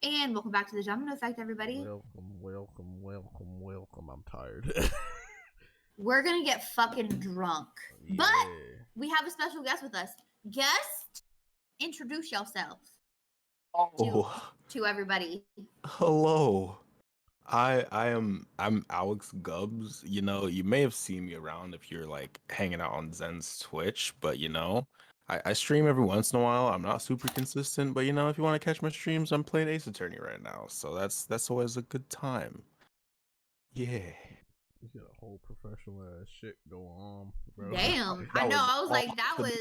And welcome back to the Domino Effect, everybody. Welcome. I'm tired. We're gonna get fucking drunk. Yeah. But we have a special guest with us. Guest, introduce yourself to everybody. Hello. I'm AwexGubbs. You know, you may have seen me around if you're like hanging out on Zen's Twitch, but you know, I stream every once in a while. I'm not super consistent, but you know, if you want to catch my streams, I'm playing Ace Attorney right now. So that's always a good time. Yeah. You got a whole professional ass shit go on, bro. Damn. I know, I was like, that was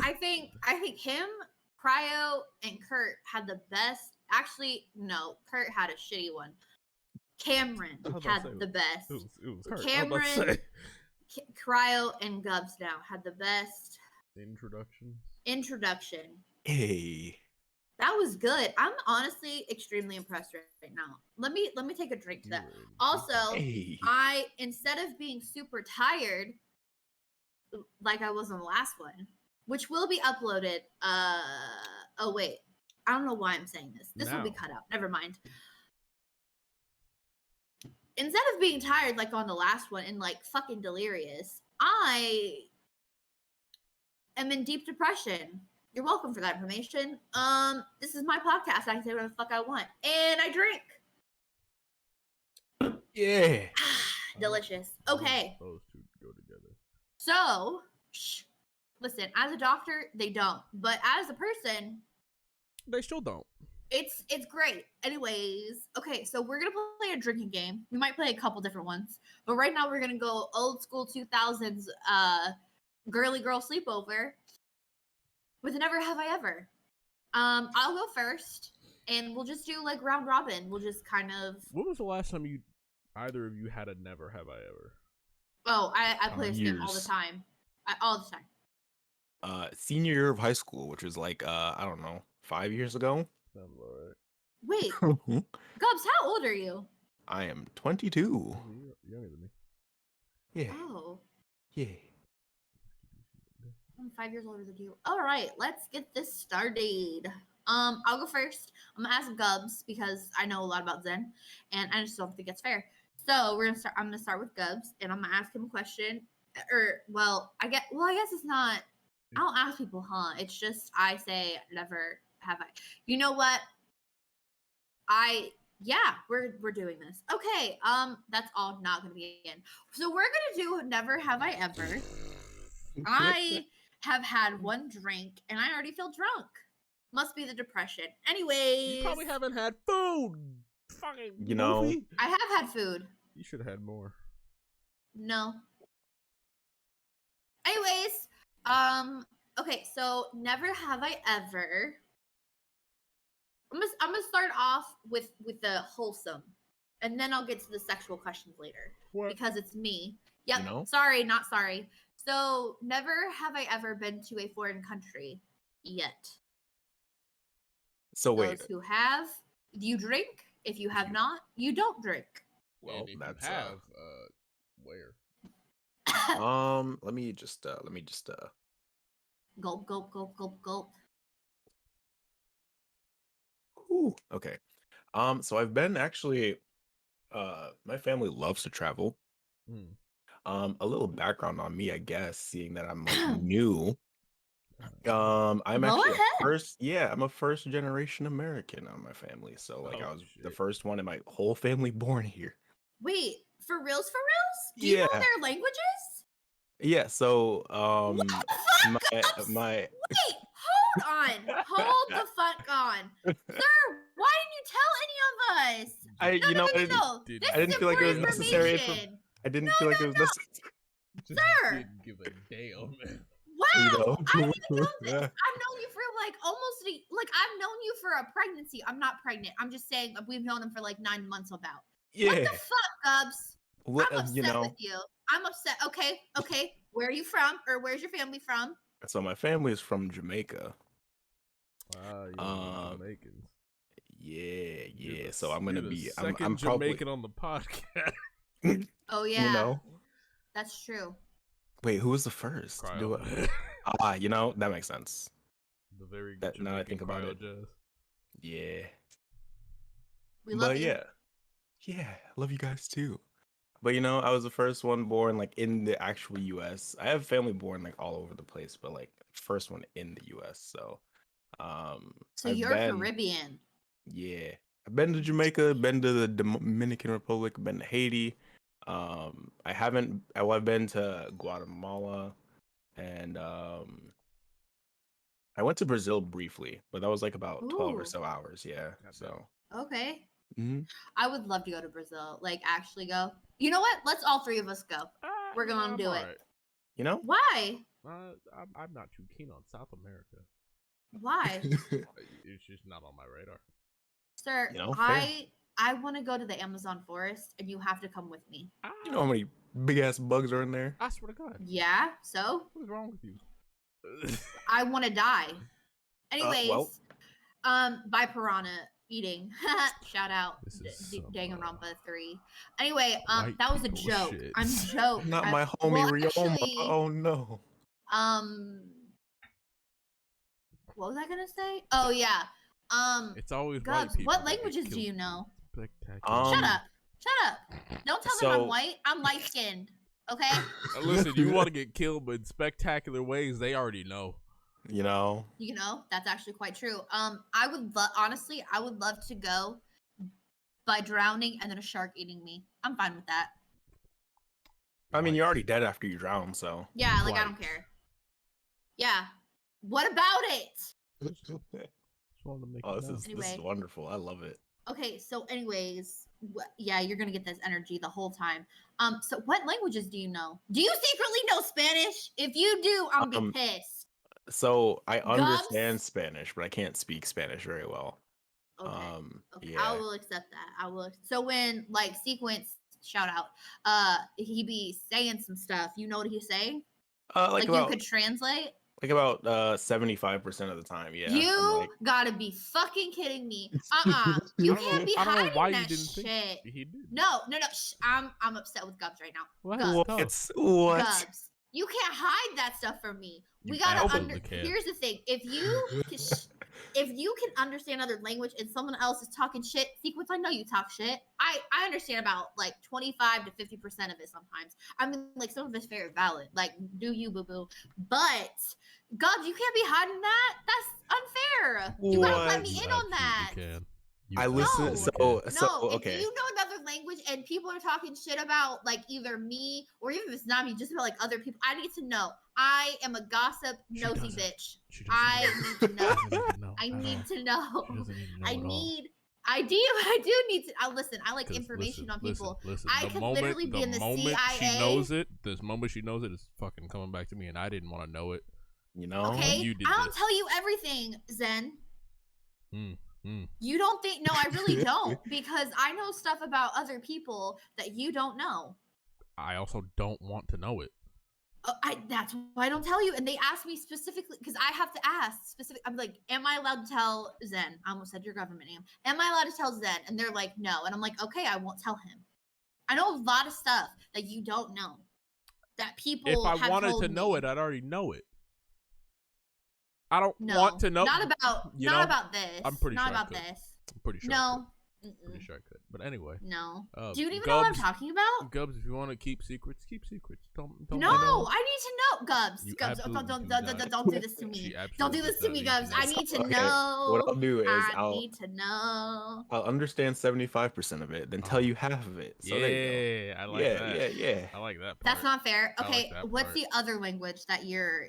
I think him, Cryo, and Kurt had the best. Actually, no, Kurt had a shitty one. Cameron had the best. It was Kurt. Cameron, Cryo, and Gubbs now had the best introduction. Hey. That was good. I'm honestly extremely impressed right now. Let me take a drink to that. Also, Hey. I, instead of being super tired, like I was on the last one, which will be uploaded. Oh wait, I don't know why I'm saying this. This will be cut out. Never mind. Instead of being tired like on the last one and like fucking delirious, I am in deep depression. You're welcome for that information. This is my podcast. I can say whatever the fuck I want. And I drink. Yeah. Delicious. Okay. Those two go together. So, listen, as a doctor, they don't. But as a person, they still don't. It's great. Anyways, okay, so we're gonna play a drinking game. We might play a couple different ones. But right now we're gonna go old school 2000s girly girl sleepover. With Never Have I Ever. I'll go first, and we'll just do like round robin. We'll just kind of. When was the last time either of you had a Never Have I Ever? Oh, I play this game all the time. All the time. Senior year of high school, which was like I don't know, 5 years ago. Sounds alright. Wait, Gubbs, how old are you? I am 22. Younger than me. Yeah. Oh. Yeah. I'm 5 years older than you. All right, let's get this started. I'll go first. I'm gonna ask Gubbs because I know a lot about Zen, and I just don't think it's fair. So I'm gonna start with Gubbs, and I'm gonna ask him a question. I guess it's not. I don't ask people, huh? It's just I say never have I. You know what? We're doing this. Okay. That's all not gonna be in. So we're gonna do never have I ever. I have had one drink and I already feel drunk. Must be the depression. Anyways. You probably haven't had food. Fucking you know. movie. I have had food. You should have had more. No. Anyways, okay, so never have I ever. I'm gonna start off with the wholesome. And then I'll get to the sexual questions later. What? Because it's me. Yep. You know? Sorry, not sorry. So, never have I ever been to a foreign country yet. So wait. Those who have, you drink. If you have not, you don't drink. Well, and that's where? Let me just Gulp, gulp, gulp, gulp, gulp. Ooh, okay. So I've been actually my family loves to travel. A little background on me, I guess, seeing that I'm like new. I'm actually I'm a first generation American on my family. So like I was the first one in my whole family born here. Wait, for reals? Do you know their languages? Yeah, so What the fuck? my Wait, hold the fuck on. Sir, why didn't you tell any of us? I didn't feel like it was necessary. I didn't feel like it was necessary. Sir, didn't give a damn. Wow, I didn't even know this. I've known you for like I've known you for a pregnancy. I'm not pregnant. I'm just saying we've known them for like 9 months about. Yeah. What the fuck, Gubbs? I'm upset with you. I'm upset. Okay. Where are you from? Or where's your family from? So my family is from Jamaica. Jamaicans. Yeah. So I'm gonna be. I'm Jamaican on the podcast. Oh yeah. You know. That's true. Wait, who was the first? Cryo. You know, that makes sense. The very now I think about it. Jazz. Yeah. We love But you. yeah, love you guys too. But you know, I was the first one born like in the actual U.S. I have family born like all over the place, but like first one in the U.S. So, So I've you're been, Caribbean. yeah, I've been to Jamaica, been to the Dominican Republic, been to Haiti. I haven't. I've been to Guatemala, and I went to Brazil briefly, but that was like about 12 or Ooh. so hours. Yeah. So. Okay. Mhm. I would love to go to Brazil. Like, actually go. You know what? Let's all three of us go. We're gonna do it. Right. You know? Why? I'm not too keen on South America. Why? It's just not on my radar. Sir, You know, fair. I want to go to the Amazon forest, and you have to come with me. You know how many big ass bugs are in there? I swear to God. Yeah. So What is wrong with you? I want to die. Anyways, well. by piranha eating. Shout out This is some, Danganronpa 3. Anyway, white that was a people joke. shit. I'm joke. Not my homie well, Ryoma. actually, Oh no. What was I gonna say? Oh yeah. It's always white Gubbs, people what that get languages do killed. you know? Spectacular. Shut up. Shut up. Don't tell them I'm So- white. I'm light skinned. Okay? Listen, you want to get killed, but in spectacular ways, they already know. You know. You know, that's actually quite true. I would honestly, I would love to go by drowning and then a shark eating me. I'm fine with that. I mean, you're already dead after you drown, so. Yeah, like I don't care. Yeah. What about it? Just wanted to make Oh, it this known. is Anyway. wonderful. I love it. Okay, so anyways, yeah, you're gonna get this energy the whole time. So what languages do you know? Do you secretly know Spanish? If you do, I'm gonna be pissed. So I Gubbs? understand Spanish, but I can't speak Spanish very well. Okay. Okay, Yeah. I will accept that. I will. So when like Sequence, shout out, he be saying some stuff. You know what he's saying? Like you about could translate. like about 75% of the time. Yeah. You like, gotta be fucking kidding me. You can't be I don't know hiding why that you didn't shit. think he did. No. Shh, I'm upset with Gubbs right now. What? Gubbs. it's what? Gubbs. You can't hide that stuff from me. You We gotta absolutely can. Here's the thing: if you can understand other language and someone else is talking shit, Sequence, I know you talk shit. I understand about like 25 to 50% of it sometimes. I mean, like some of it's very valid. Like, do you boo boo? But Gubbs, you can't be hiding that. That's unfair. You gotta let me in on that. Can. I listen. No. So If okay. you know another language and people are talking shit about like either me or even if it's not me, just about like other people, I need to know. I am a gossip nosy bitch. I need to know. I need to know. I do need to. Listen, I like information on people. Listen, I could literally be in the CIA. She knows it, this moment she knows it is fucking coming back to me, and I didn't want to know it. You know. Okay, you did I don't this. tell you everything, Zen. Mm. You don't think? No, I really don't, because I know stuff about other people that you don't know. I also don't want to know it. That's why I don't tell you. And they ask me specifically because I have to ask specific. I'm like, am I allowed to tell Zen? I almost said your government name. Am I allowed to tell Zen? And they're like, no. And I'm like, okay, I won't tell him. I know a lot of stuff that you don't know. That people. If I have wanted told to know me. it, I'd already know it. I don't No, want to know. Not about. Not about this. I'm pretty not sure. about this. I'm pretty sure. No. Pretty sure I could. But anyway. No. Do you even know what I'm talking about? Gubbs, if you want to keep secrets, keep secrets. Don't. No, I need to know, Gubbs. You Gubbs, absolutely don't do this to me. Don't do this to me, Gubbs. I need to know. What I'll do is I need to know. I'll understand 75% of it, then tell you half of it. So there you go. I like that. Yeah. I like that part. That's not fair. I like Okay, that what's part. the other language that you're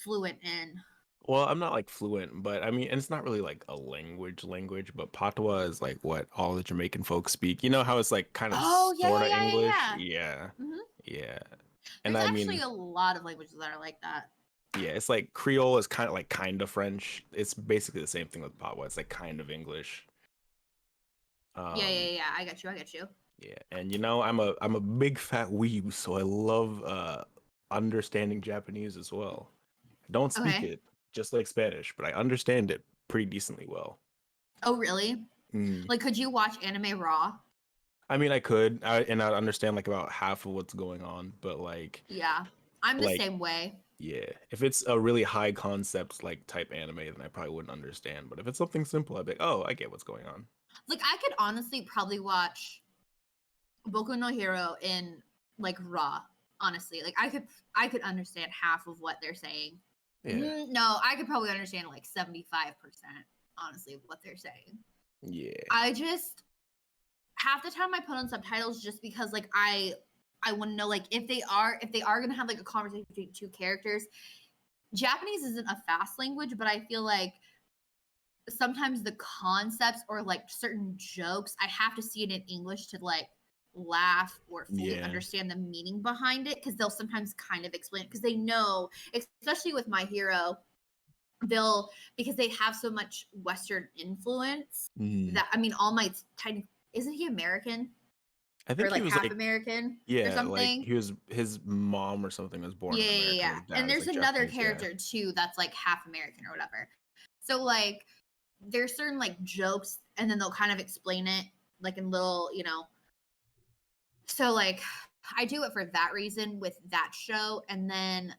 fluent in? Well, I'm not like fluent, but I mean, and it's not really like a language, but Patois is like what all the Jamaican folks speak. You know how it's like kind of sort of English? Yeah. Mhm. Yeah. And There's I actually mean, a lot of languages that are like that. yeah, it's like Creole is kind of French. It's basically the same thing with Patois. It's like kind of English. Yeah. I got you. Yeah, and you know, I'm a big fat weeb, so I love understanding Japanese as well. I don't speak it, just like Spanish, but I understand it pretty decently well. Oh, really? Like, could you watch anime raw? I mean, I could, and I'd understand like about half of what's going on, but like, yeah, I'm the same way. Yeah, if it's a really high concept like type anime, then I probably wouldn't understand. But if it's something simple, I'd be like, oh, I get what's going on. Like I could honestly probably watch Boku no Hero in like raw. Honestly, like I could understand half of what they're saying. Yeah, No, I could probably understand like 75%. Honestly, of what they're saying. yeah, I just half the time I put on subtitles just because like I want to know like if they are gonna have like a conversation between two characters. Japanese isn't a fast language, but I feel like sometimes the concepts or like certain jokes I have to see it in English to like laugh or fully yeah, understand the meaning behind it because they'll sometimes kind of explain it because they know, especially with My Hero, they'll because they have so much Western influence that I mean, All Might's tiny. Isn't he American I or think he like was half like, American or yeah, like something? his mom or something was born Yeah, in yeah, America, and yeah. his And dad is there's like another Japanese. Yeah, character too that's like half American or whatever. So like there's certain like jokes and then they'll kind of explain it like in little, so like I do it for that reason with that show. And then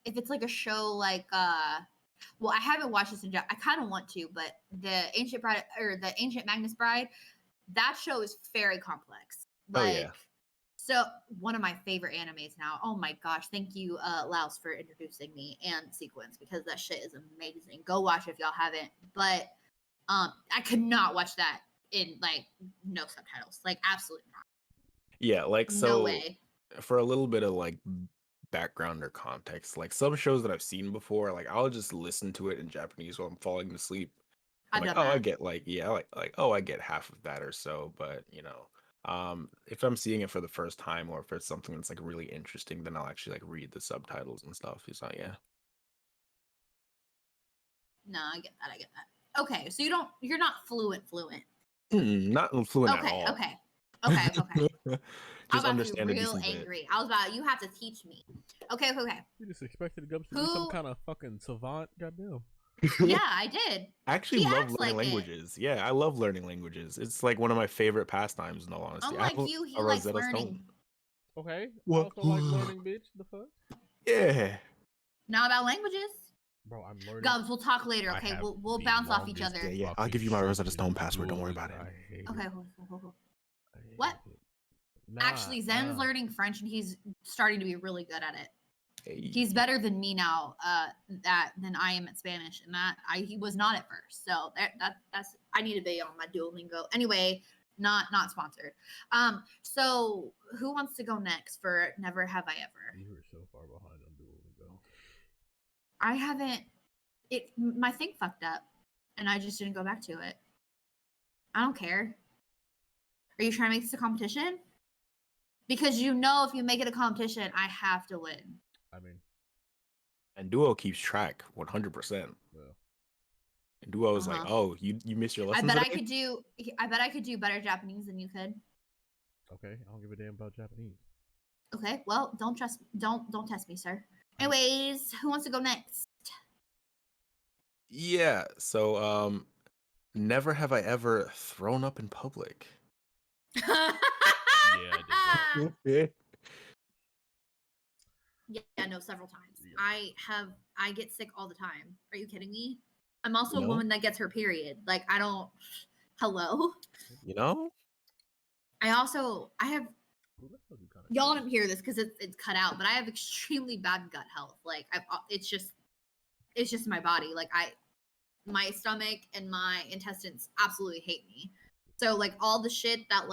if it's like a show like well, I haven't watched this in I kind of want to, but the Ancient Bride or the Ancient Magnus Bride, that show is very complex. oh yeah, Like so one of my favorite animes now. Oh my gosh, thank you, Laos, for introducing me and Sequence because that shit is amazing. Go watch it if y'all haven't. But I could not watch that in like no subtitles. Like absolutely not. yeah. Like No so, way. for a little bit of like background or context, like some shows that I've seen before, like I'll just listen to it in Japanese while I'm falling asleep. I'm I've like, done oh, I that. get like, yeah, oh, I get half of that or so. But if I'm seeing it for the first time or if it's something that's like really interesting, then I'll actually like read the subtitles and stuff. So yeah. No, I get that. I get that. Okay, so you're not fluent. Not fluent at Okay, all. okay, okay, okay. I was Just about to be understand a real decent bit. angry. I was about you have to teach me. Okay, okay, okay. You just expected Gubbs to be some Who? kind of fucking savant. Goddamn. Yeah, I did. I actually He love acts learning like it. languages. Yeah, I love learning languages. It's like one of my favorite pastimes, in all honesty. I have Unlike you, he a likes Rosetta Stone. learning. Okay. I What? also like learning, bitch. The fuck? Yeah. Not about languages. Bro, I'm learning. Gubbs, we'll talk later. I Okay, have we'll the bounce off each longest other. Yeah. I'll fucking give you my shit Rosetta in Stone password. Don't worry dueling. about it. I hate Okay, it. I hate what? it. Nah, Actually, Zen's nah. learning French and he's starting to be really good at it. Hey. He's better than me now than I am at Spanish, and he was not at first. So that's I need to be on my Duolingo. Anyway, not sponsored. So who wants to go next for Never Have I Ever? You were so far behind on Duolingo. I haven't. My thing fucked up, and I just didn't go back to it. I don't care. Are you trying to make this a competition? Because if you make it a competition, I have to win. I mean, And Duo keeps track 100%. well, And Duo is like, oh, you missed your I lesson bet today? I bet I could do better Japanese than you could. okay. I don't give a damn about Japanese. Okay, well, don't test me, sir. Anyways, who wants to go next? Yeah. So never have I ever thrown up in public. Yeah, I did that. Yeah, no, several times. Yeah. I get sick all the time. Are you kidding me? I'm also You a know? woman that gets her period. Like I don't. Hello. You know? I have. Y'all didn't hear this because it's cut out, but I have extremely bad gut health. Like it's just my body. Like my stomach and my intestines absolutely hate me. So like all the shit that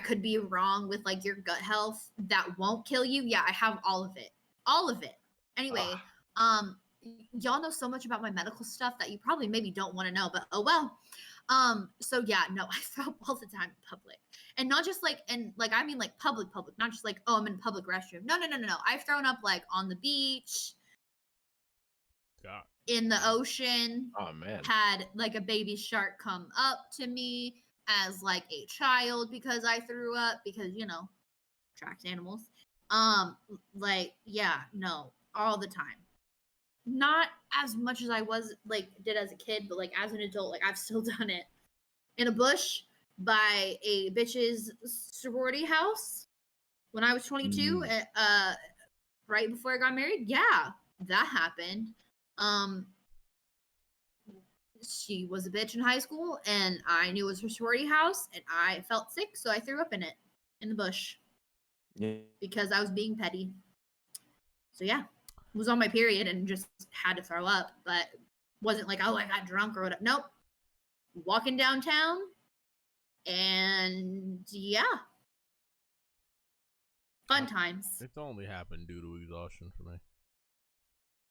could be wrong with like your gut health that won't kill you. Yeah, I have all of it. All of it. Anyway, y'all know so much about my medical stuff that you probably maybe don't want to know, but oh well. So yeah, no, I throw up all the time in public. And not just like I mean like public, not just like, oh, I'm in a public restroom. No. I've thrown up like on the beach, God. in the ocean. Oh man. Had like a baby shark come up to me as like a child because I threw up because tracked animals. Like yeah, no, all the time. Not as much as I did as a kid, but like as an adult, like I've still done it in a bush by a bitch's sorority house when I was 22. right before I got married, yeah, that happened. She was a bitch in high school, and I knew it was her sorority house, and I felt sick, so I threw up in it in the bush. Yeah. Because I was being petty. So yeah, was on my period and just had to throw up, but wasn't like, oh, I got drunk or whatever. Nope. Walking downtown, and yeah, fun times. It's only happened due to exhaustion for me.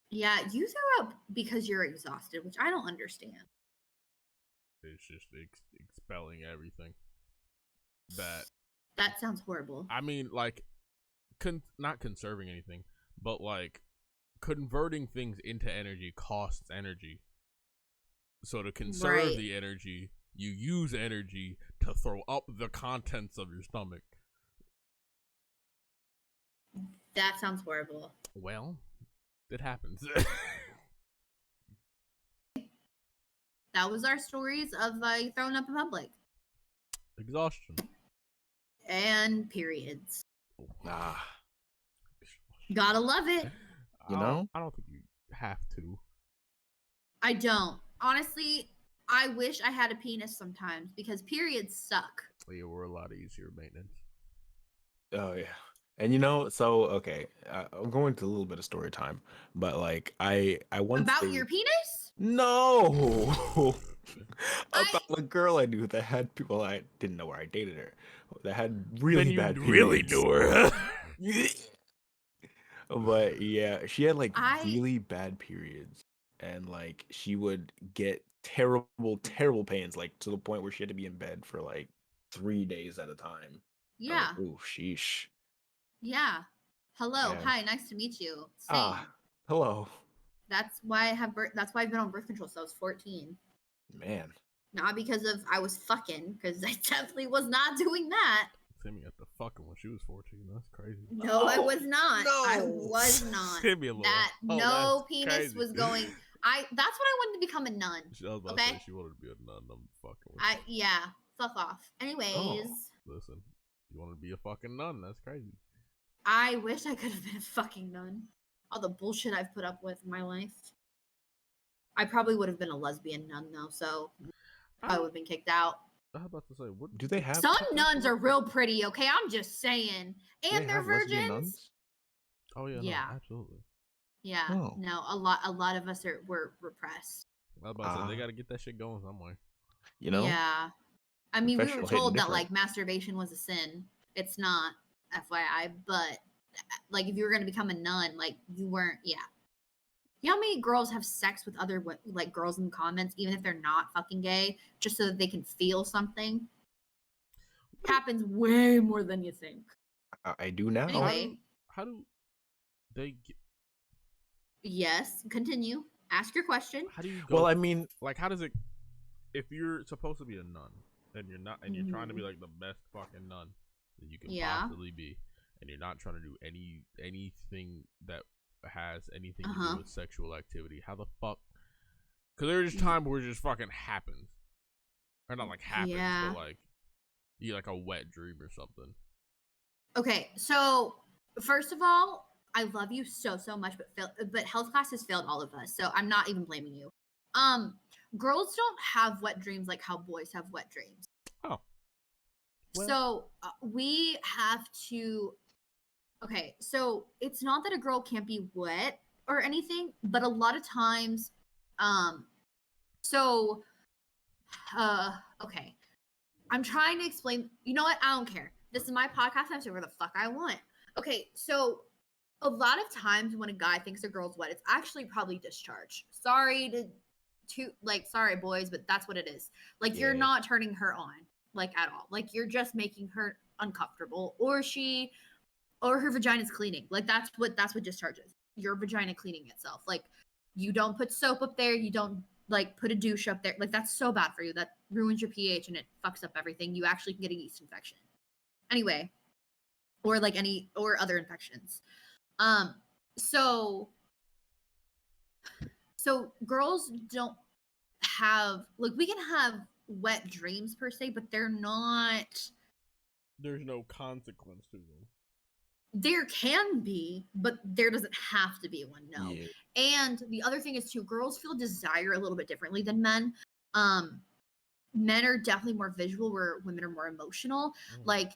Yeah, you throw up because you're exhausted, which I don't understand. It's just expelling everything. That sounds horrible. I mean, like, not conserving anything, but like converting things into energy costs energy. So to conserve the energy, you use energy to throw up the contents of your stomach. That sounds horrible. Well, it happens. That was our stories of throwing up in public. Exhaustion. And periods. Ah. Gotta love it. You know? I don't think you have to. I don't. Honestly, I wish I had a penis sometimes because periods suck. Yeah, we're a lot easier maintenance. Oh, yeah. And you know, so, okay, I'm going to a little bit of story time, but like, I once... About your penis? No! About a girl I knew that had people, I didn't know where I dated her, that had really bad periods. Really knew her. But yeah, she had like really bad periods, and like she would get terrible pains, like to the point where she had to be in bed for like 3 days at a time. Yeah. Like, ooh, sheesh. Yeah. Hello. Yeah. Hi. Nice to meet you. Same. Ah, hello. That's why I have that's why I've been on birth control since I was 14. Man. Not because of I was fucking, because I definitely was not doing that. Timmy got the fucking when she was 14. That's crazy. No, I was not. No. I was not. Timmy a little. That no penis crazy. was going. That's what I wanted to become a nun. I was about to say she wanted to be a nun. I'm fucking with you. Yeah. Fuck off. Anyways. Listen, you want to be a fucking nun? That's crazy. I wish I could have been a fucking nun. All the bullshit I've put up with in my life. I probably would have been a lesbian nun though, so I would have been kicked out. I was about to say, what do they have? Some nuns are real pretty, okay? I'm just saying. And they're virgins. Oh yeah, yeah, no, absolutely. Yeah, no, a lot of us were repressed. I was about to say they got to get that shit going somewhere. You know? Yeah. I mean, we were told that like masturbation was a sin. It's not, FYI, but like if you were gonna become a nun, like you weren't. Yeah. You know how many girls have sex with other like girls in the comments, even if they're not fucking gay, just so that they can feel something? It happens way more than you think. I do now. Anyway, how do they get... Yes, continue. Ask your question. How do you go... Well, I mean, like, how does it... If you're supposed to be a nun, and you're not, and you're trying to be, like, the best fucking nun that you can possibly be, and you're not trying to do anything that has anything to do with sexual activity, how the fuck... Because there's just time where it just fucking happens. Or not, like, happens, but, like, you like a wet dream or something. Okay, so, first of all, I love you so much, but health class has failed all of us, so I'm not even blaming you. Girls don't have wet dreams like how boys have wet dreams. Oh. Well. So we have to. Okay, so it's not that a girl can't be wet or anything, but a lot of times, okay, I'm trying to explain. You know what? I don't care. This is my podcast. I'm saying where the fuck I want. Okay, so a lot of times when a guy thinks a girl's wet, it's actually probably discharge. Sorry boys, but that's what it is. Like you're not turning her on, like at all. Like you're just making her uncomfortable, or her vagina's cleaning. Like that's what discharge is. Your vagina cleaning itself. Like you don't put soap up there. You don't like put a douche up there. Like that's so bad for you. That ruins your pH and it fucks up everything. You actually can get a yeast infection. Anyway, or like or other infections. So girls don't have, like, we can have wet dreams per se, but they're not. There's no consequence to them. there can be, but there doesn't have to be one. No. Yeah. And the other thing is too, girls feel desire a little bit differently than men. Men are definitely more visual, where women are more emotional. Like,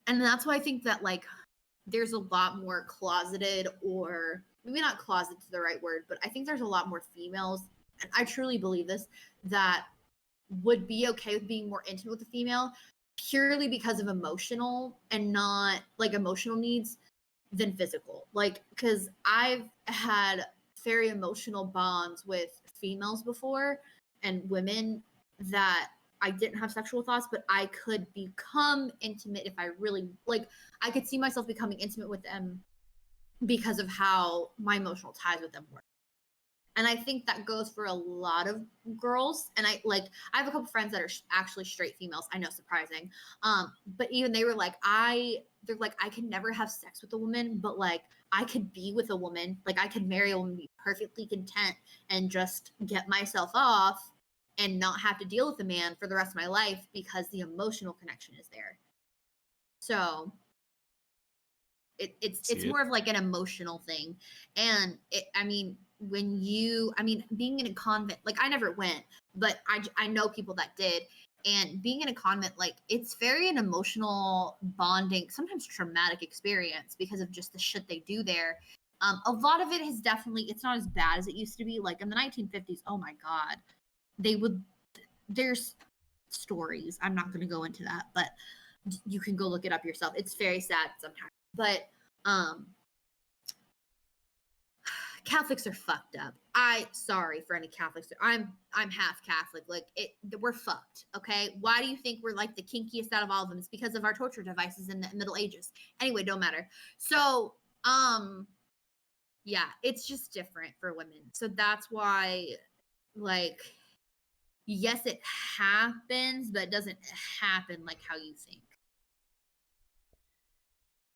and that's why I think that like there's a lot more closeted, or maybe not closet to the right word, but I think there's a lot more females, and I truly believe this, that would be okay with being more intimate with a female purely because of emotional and not like emotional needs than physical. Like, because I've had very emotional bonds with females before and women that I didn't have sexual thoughts, but I could become intimate if I really like. I could see myself becoming intimate with them because of how my emotional ties with them were. And I think that goes for a lot of girls. And I have a couple friends that are actually straight females. I know, surprising. But even they were like, they're like, I can never have sex with a woman, but like I could be with a woman. Like I could marry a woman, be perfectly content, and just get myself off and not have to deal with a man for the rest of my life because the emotional connection is there. So it's more of like an emotional thing. And being in a convent, like I never went, but I know people that did. And being in a convent, like it's very an emotional bonding, sometimes traumatic experience because of just the shit they do there. A lot of it has definitely, it's not as bad as it used to be. Like in the 1950s, oh my God, there's stories. I'm not going to go into that, but you can go look it up yourself. It's very sad sometimes. But Catholics are fucked up. Sorry for any Catholics. I'm half Catholic. Like we're fucked. Okay. Why do you think we're like the kinkiest out of all of them? It's because of our torture devices in the Middle Ages. Anyway, don't matter. So yeah, it's just different for women. So that's why, like, yes, it happens, but it doesn't happen like how you think.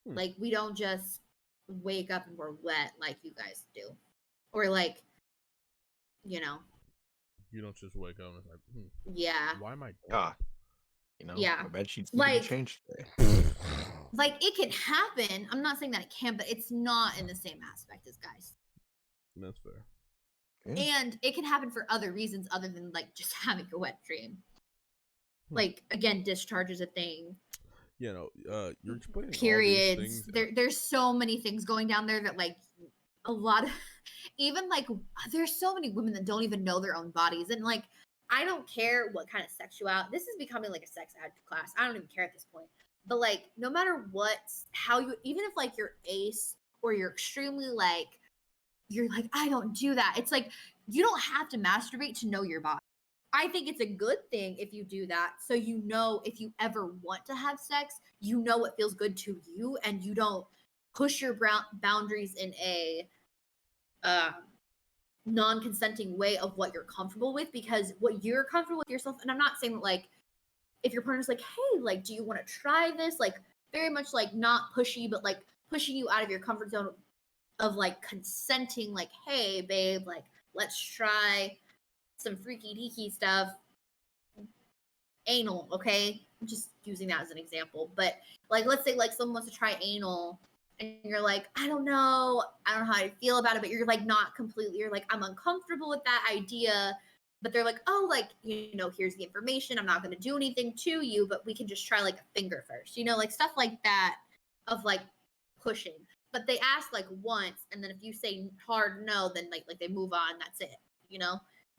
Like, we don't just wake up and we're wet like you guys do. Or like, you know. You don't just wake up and it's like, yeah. Why am I yeah. My bed sheets need to be changed today. Like, it can happen. I'm not saying that it can, but it's not in the same aspect as guys. That's fair. Okay. And it can happen for other reasons other than like just having a wet dream. Like, again, discharge is a thing. You're explaining periods. All these things. There's so many things going down there that like a lot of, even like there's so many women that don't even know their own bodies. And like, I don't care what kind of sexuality. This is becoming like a sex ed class. I don't even care at this point. But like, no matter what, even if like you're ace or you're extremely like, you're like, I don't do that. It's like, you don't have to masturbate to know your body. I think it's a good thing if you do that. So you know, if you ever want to have sex, you know what feels good to you, and you don't push your boundaries in a non-consenting way of what you're comfortable with, because what you're comfortable with yourself. And I'm not saying like, if your partner's like, hey, like, do you want to try this? Like, very much like not pushy, but like pushing you out of your comfort zone of like consenting, like, hey, babe, like, let's try some freaky deaky stuff. Anal, okay? I'm just using that as an example. But like, let's say like someone wants to try anal and you're like, I don't know how I feel about it, but you're like not completely, you're like, I'm uncomfortable with that idea. But they're like, oh, like, here's the information. I'm not going to do anything to you, but we can just try like a finger first, like stuff like that of like pushing. But they ask like once, and then if you say hard no, then like they move on. That's it,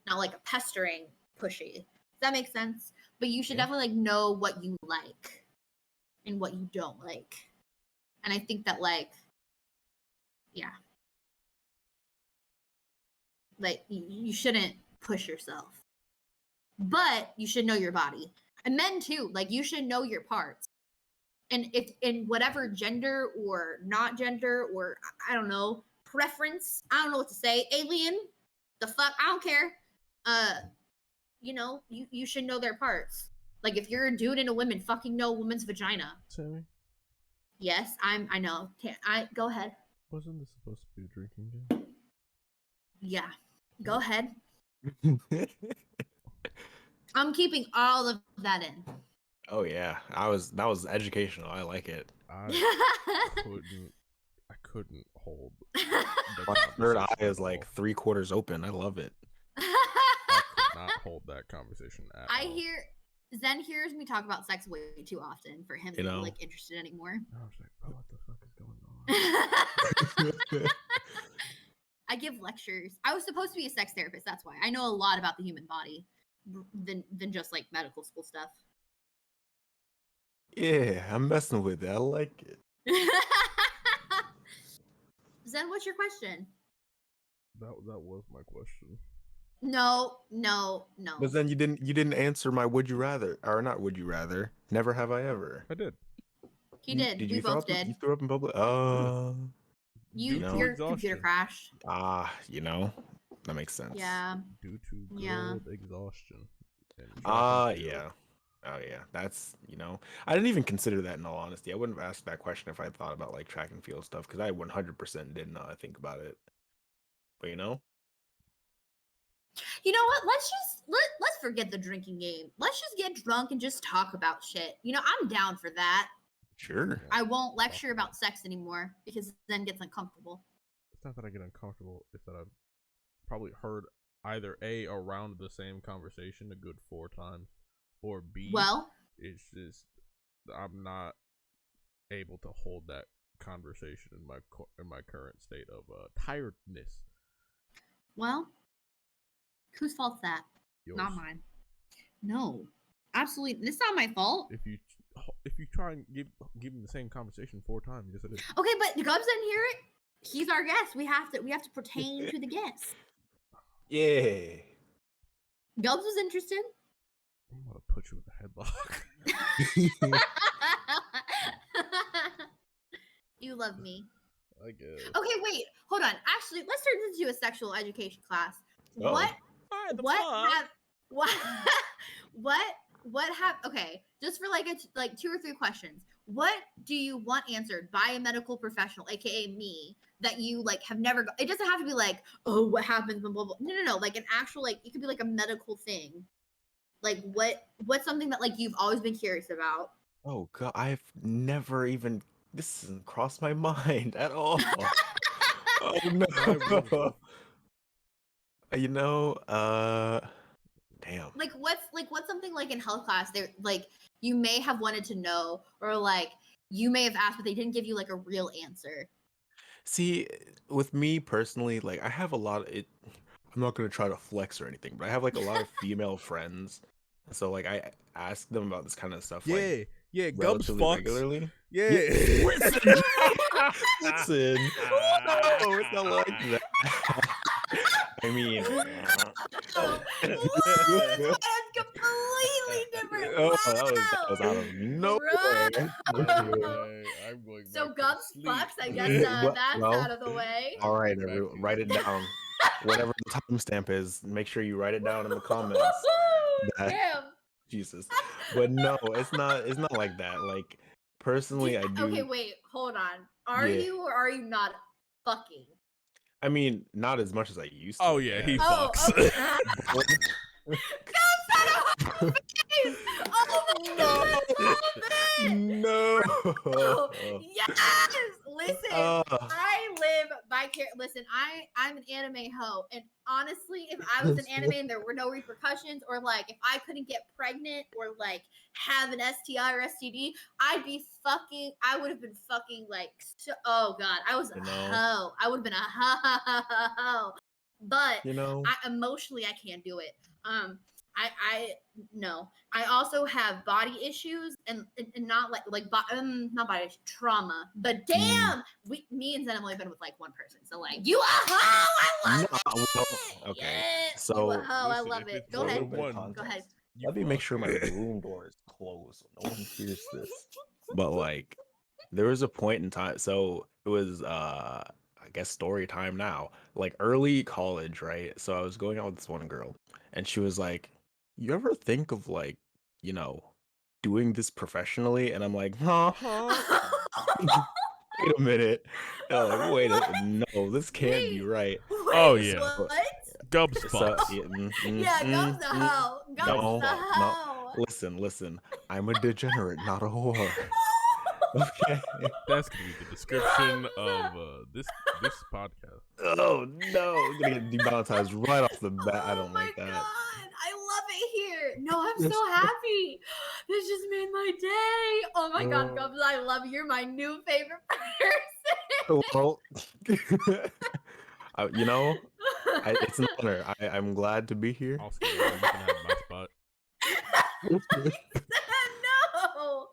not like a pestering pushy. Does that make sense? But you should definitely like know what you like and what you don't like. And I think that like, yeah, like you shouldn't push yourself, but you should know your body. And men too, like you should know your parts. And if in whatever gender or not gender or I don't know, preference, I don't know what to say, alien, the fuck, I don't care. You should know their parts. Like if you're a dude and a woman, fucking know a woman's vagina. Sammy? Yes, I know. Go ahead. Wasn't this supposed to be a drinking game? Yeah. Go ahead. I'm keeping all of that in. Oh yeah, that was educational. I like it. I couldn't hold My third eye is like 3/4 open. I love it. I could not hold that conversation at all. Zen hears me talk about sex way too often for him to be like interested anymore. I was like, oh, what the fuck is going on? I give lectures. I was supposed to be a sex therapist. That's why I know a lot about the human body than just like medical school stuff. Yeah, I'm messing with it. I like it. Zen, what's your question? That was my question. No. But then you didn't answer my would you rather, or not would you rather. Never have I ever. I did. He did. We both did. You threw up in public. Your computer crashed. That makes sense. Yeah. Due to good exhaustion. Yeah. Oh yeah, that's I didn't even consider that in all honesty. I wouldn't have asked that question if I thought about like track and field stuff because I 100% did not think about it. But you know what? Let's forget the drinking game. Let's just get drunk and just talk about shit. I'm down for that. Sure. I won't lecture about sex anymore because then it gets uncomfortable. It's not that I get uncomfortable, it's that I've probably heard either A, around the same conversation a good 4 times, or B, it's just I'm not able to hold that conversation in my current state of tiredness. Well, whose fault's that? Yours. Not mine. No, absolutely, it's not my fault. If you try and give him the same conversation 4 times, yes it is. Okay, but Gubbs didn't hear it. He's our guest. We have to pertain to the guest. Yeah. Gubbs was interested. I'm gonna put you in a headlock. You love me. I guess. Okay, wait, hold on. Actually, let's turn this into a sexual education class. Okay, just for like 2 or 3 questions. What do you want answered by a medical professional, aka me, that you like have never it doesn't have to be like, oh, what happens, blah blah blah. No, like an actual, like, it could be like a medical thing. Like what's something that like you've always been curious about? Oh god, I've never even, this hasn't crossed my mind at all. Oh no. Damn. Like what's something like in health class there like you may have wanted to know, or like you may have asked but they didn't give you like a real answer? See, with me personally, like I have a lot of it. I'm not gonna try to flex or anything, but I have like a lot of female friends, so like I ask them about this kind of stuff. Yeah, Gubbs fucks regularly. Yeah. Listen. No, it's not like that. I mean, that's completely different. That was out of nowhere. I'm going back so to Gubbs sleep. fucks, I guess that's out of the way. All right, everyone, write it down. Whatever the timestamp is, make sure you write it down in the comments. Damn. Jesus. But no, it's not like that. Like, personally, I do. Okay, wait, hold on. Are you or are you not fucking? I mean, not as much as I used to. Oh yeah, he fucks. Okay. Oh my god! No. Yes. Listen, I live Listen, I'm an anime hoe, and honestly, if I was an anime and there were no repercussions, or like if I couldn't get pregnant or like have an STI or STD, I would have been fucking like. Oh god, I was a hoe. I would have been a hoe. But emotionally, I can't do it. I also have body issues and not not body issues, trauma. But damn, me and Zen have only been with like one person. So like, you a hoe, I love it. Okay, yes, so you a hoe, I love it. Go ahead. Go ahead. Let me make sure my room door is closed so no one hears this. But like, there was a point in time. So it was I guess story time now. Like early college, right? So I was going out with this one girl, and she was like, you ever think of like, doing this professionally? And I'm like, huh? Wait a minute. Wait a minute. No, this can't be right. Oh yeah. What? Gubbs fucks. Yeah, Gubbs the hoe. Gubbs the hoe. listen. I'm a degenerate, not a whore. Okay. That's gonna be the description of this podcast. Oh no, we're gonna get demonetized right off the bat. I don't like that. God, I love it here. No, I'm so happy. This just made my day. Oh my God, Gubbs, I love you. You're my new favorite person. Well, you know, it's an honor. I'm glad to be here. Oscar, you can have my spot. No.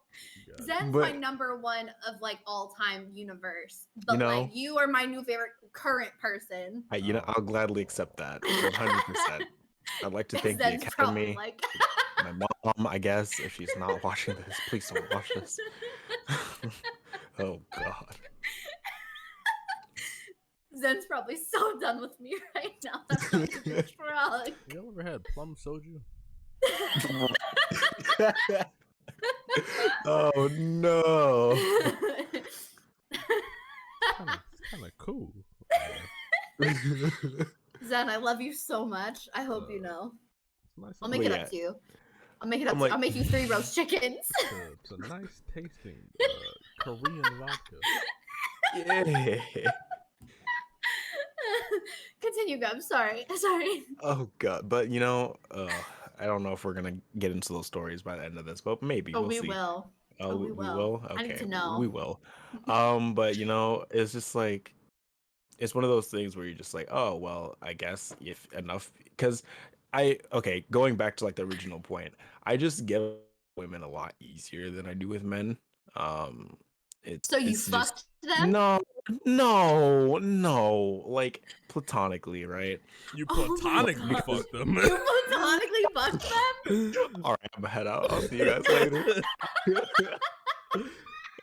Zen's my number one of like all time universe, but like you are my new favorite current person. I'll gladly accept that 100%. I'd like to thank Zen's the Academy, my mom, I guess, if she's not watching this, please don't watch this. Oh God. Zen's probably so done with me right now. That's such a drug. You ever had plum soju? Oh no. It's kind of cool. Zen, I love you so much. I hope you know. Nice. I'll make it up to you. I'll make it up. I'll make you 3 roast chickens. It's a nice tasting Korean vodka. Yeah. Continue, Gubbs. Sorry. Oh God, but I don't know if we're gonna get into those stories by the end of this, but maybe we'll see. Will. Oh, we will. Okay, I need to know. We will. But it's just like it's one of those things where you're just like, oh well, I guess if enough, because going back to like the original point, I just get women a lot easier than I do with men. So you fucked them? No, like platonically, right? You platonically fucked them. You platonically fucked them? All right, I'm gonna head out. I'll see you guys later.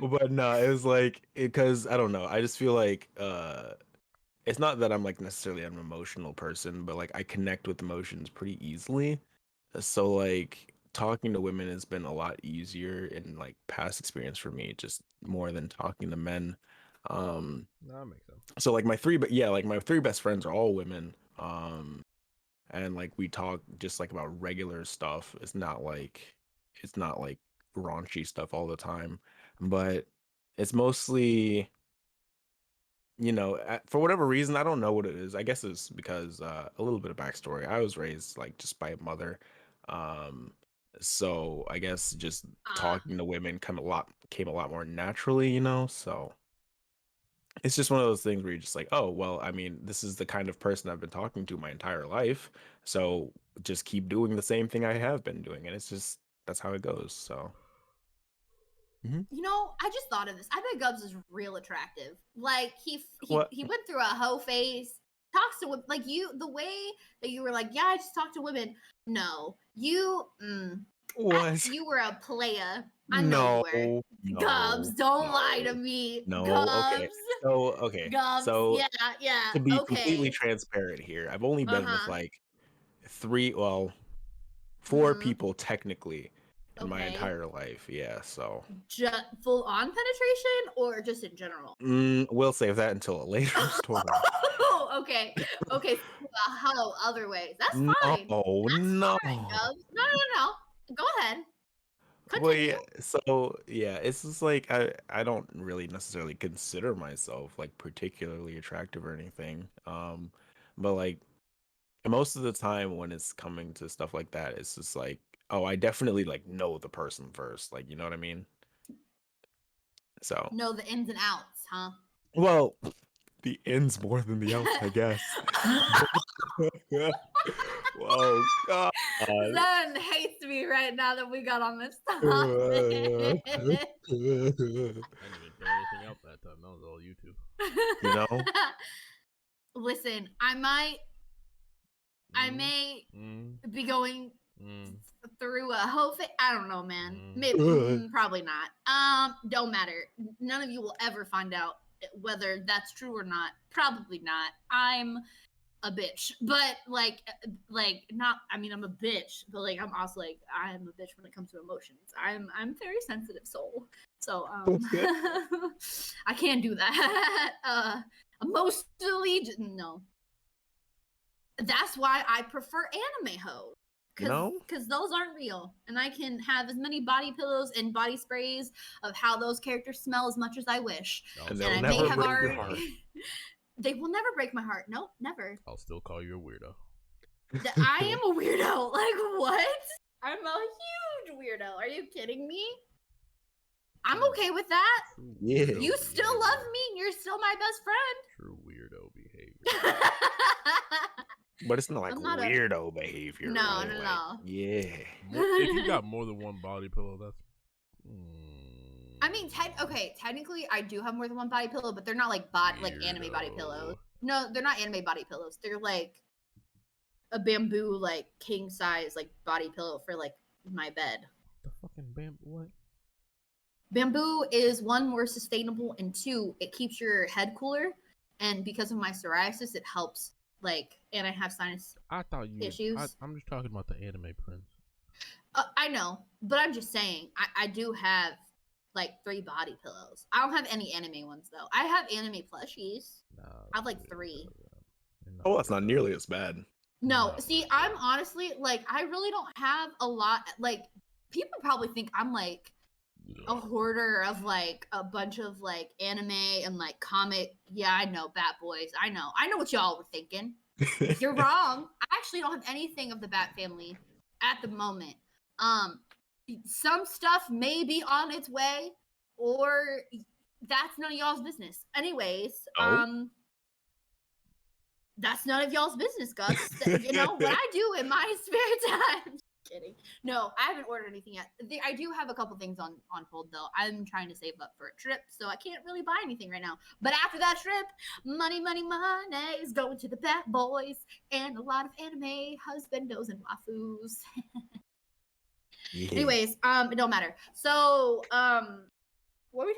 But no, it was like because I don't know. I just feel like it's not that I'm like necessarily an emotional person, but like I connect with emotions pretty easily. So like talking to women has been a lot easier in like past experience for me, just more than talking to men. No, that makes sense. So like my 3 best friends are all women. And like we talk just like about regular stuff. It's not like raunchy stuff all the time, but it's mostly for whatever reason, I don't know what it is. I guess it's because a little bit of backstory. I was raised like just by a mother. So I guess just talking to women came a lot more naturally, so it's just one of those things where you're just like, oh, well, I mean, this is the kind of person I've been talking to my entire life. So just keep doing the same thing I have been doing. And it's just, that's how it goes. So. I just thought of this. I bet Gubbs is real attractive. Like he went through a hoe phase. Talks to like the way that you were like, yeah, I just talk to women. No, you were a playa. I know you were. Gubbs, don't lie to me. No, Gubbs. okay. Gubbs, so yeah. To be completely transparent here, I've only been with like 4 people technically in my entire life. Yeah, so just full on penetration or just in general? We'll save that until a later story. Okay. How other ways? That's fine. No. Fine, Gubbs. No. Go ahead. Well, yeah, it's just like I don't really necessarily consider myself like particularly attractive or anything. But like most of the time when it's coming to stuff like that, it's just like, oh, I definitely like know the person first, like, you know what I mean? So know the ins and outs, huh? Well, the ins more than the outs, I guess. Whoa, God. Zen hates me right now that we got on this topic. I didn't even throw anything out that time. That was all YouTube. Listen, I may be going through a whole thing. I don't know, man. Maybe, probably not. Don't matter. None of you will ever find out whether that's true or not. Probably not. I'm a bitch, but like not. I mean, I'm a bitch, but like I'm also like I am a bitch when it comes to emotions. I'm a very sensitive soul, so I can't do that. Emotionally, no. That's why I prefer anime hoes. Because those aren't real. And I can have as many body pillows and body sprays of how those characters smell as much as I wish. And I may have already... They will never break my heart. Nope, never. I'll still call you a weirdo. I am a weirdo. Like, what? I'm a huge weirdo. Are you kidding me? I'm okay with that. Yeah. You still love me and you're still my best friend. True weirdo behavior. But it's not like weirdo behavior. No, right? no, like, no. Yeah. If you got more than one body pillow, that's... I mean, technically I do have more than one body pillow, but they're not like anime body pillows. No, they're not anime body pillows. They're like a bamboo, like king size, like body pillow for like my bed. The fucking bamboo, what? Bamboo is, one, more sustainable, and two, it keeps your head cooler. And because of my psoriasis, it helps, like, and I have sinus issues. I'm just talking about the anime prince. I know, but I'm just saying, I do have, like, 3 body pillows. I don't have any anime ones, though. I have anime plushies. Nah, I have, like, 3. Oh, that's not nearly as bad. No, see, I'm honestly, like, I really don't have a lot, like, people probably think I'm, like, a hoarder of, like, a bunch of, like, anime and, like, comic. Yeah, I know, Bat Boys. I know what y'all were thinking. You're wrong. I actually don't have anything of the Bat family at the moment. Some stuff may be on its way, or that's none of y'all's business. Anyways, that's none of y'all's business, Gubbs. You know what I do in my spare time. Kidding. No, I haven't ordered anything yet. I do have a couple things on hold, though. I'm trying to save up for a trip, so I can't really buy anything right now. But after that trip, money is going to the Bat Boys and a lot of anime husbandos and waifus. Yeah. Anyways, it don't matter. So, what are we talking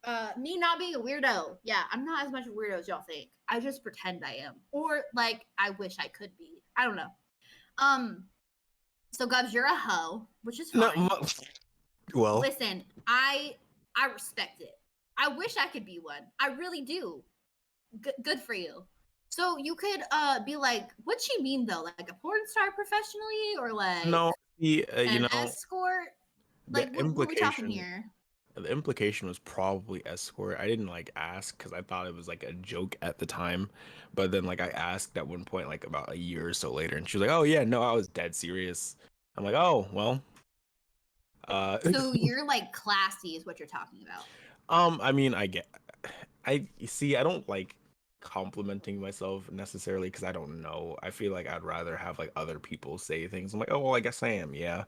about? Me not being a weirdo. Yeah, I'm not as much a weirdo as y'all think. I just pretend I am. Or, like, I wish I could be. I don't know. So, Gubbs, you're a hoe, which is fine. Well, listen, I respect it. I wish I could be one. I really do. Good for you. So you could be like, what'd she mean though? Like a porn star professionally, or like no, you know, escort? Like, what are we talking here? The implication was probably escort. I didn't like ask because I thought it was like a joke at the time, but then like I asked at one point, like about a year or so later, and she was like, "Oh yeah, no, I was dead serious." I'm like, "Oh well." So you're like classy, is what you're talking about. I mean, you see, I don't like complimenting myself necessarily because I don't know. I feel like I'd rather have like other people say things. I'm like, "Oh well, I guess I am, yeah,"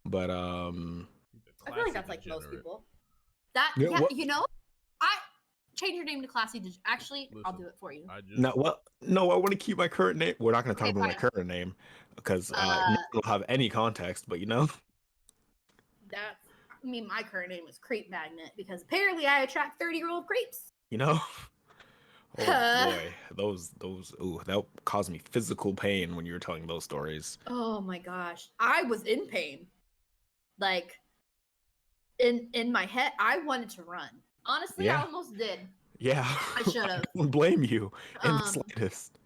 but I feel like that's like most people. That yeah, you know, I change your name to Classy. Actually, listen, I'll do it for you. No, I want to keep my current name. We're not going to talk about my current name because we'll have any context. But you know, my current name is Creep Magnet because apparently I attract 30-year-old creeps. You know, oh boy, those ooh, that caused me physical pain when you were telling those stories. Oh my gosh, I was in pain, like. In my head, I wanted to run. Honestly, yeah. I almost did. Yeah. I should have. I don't blame you in the slightest.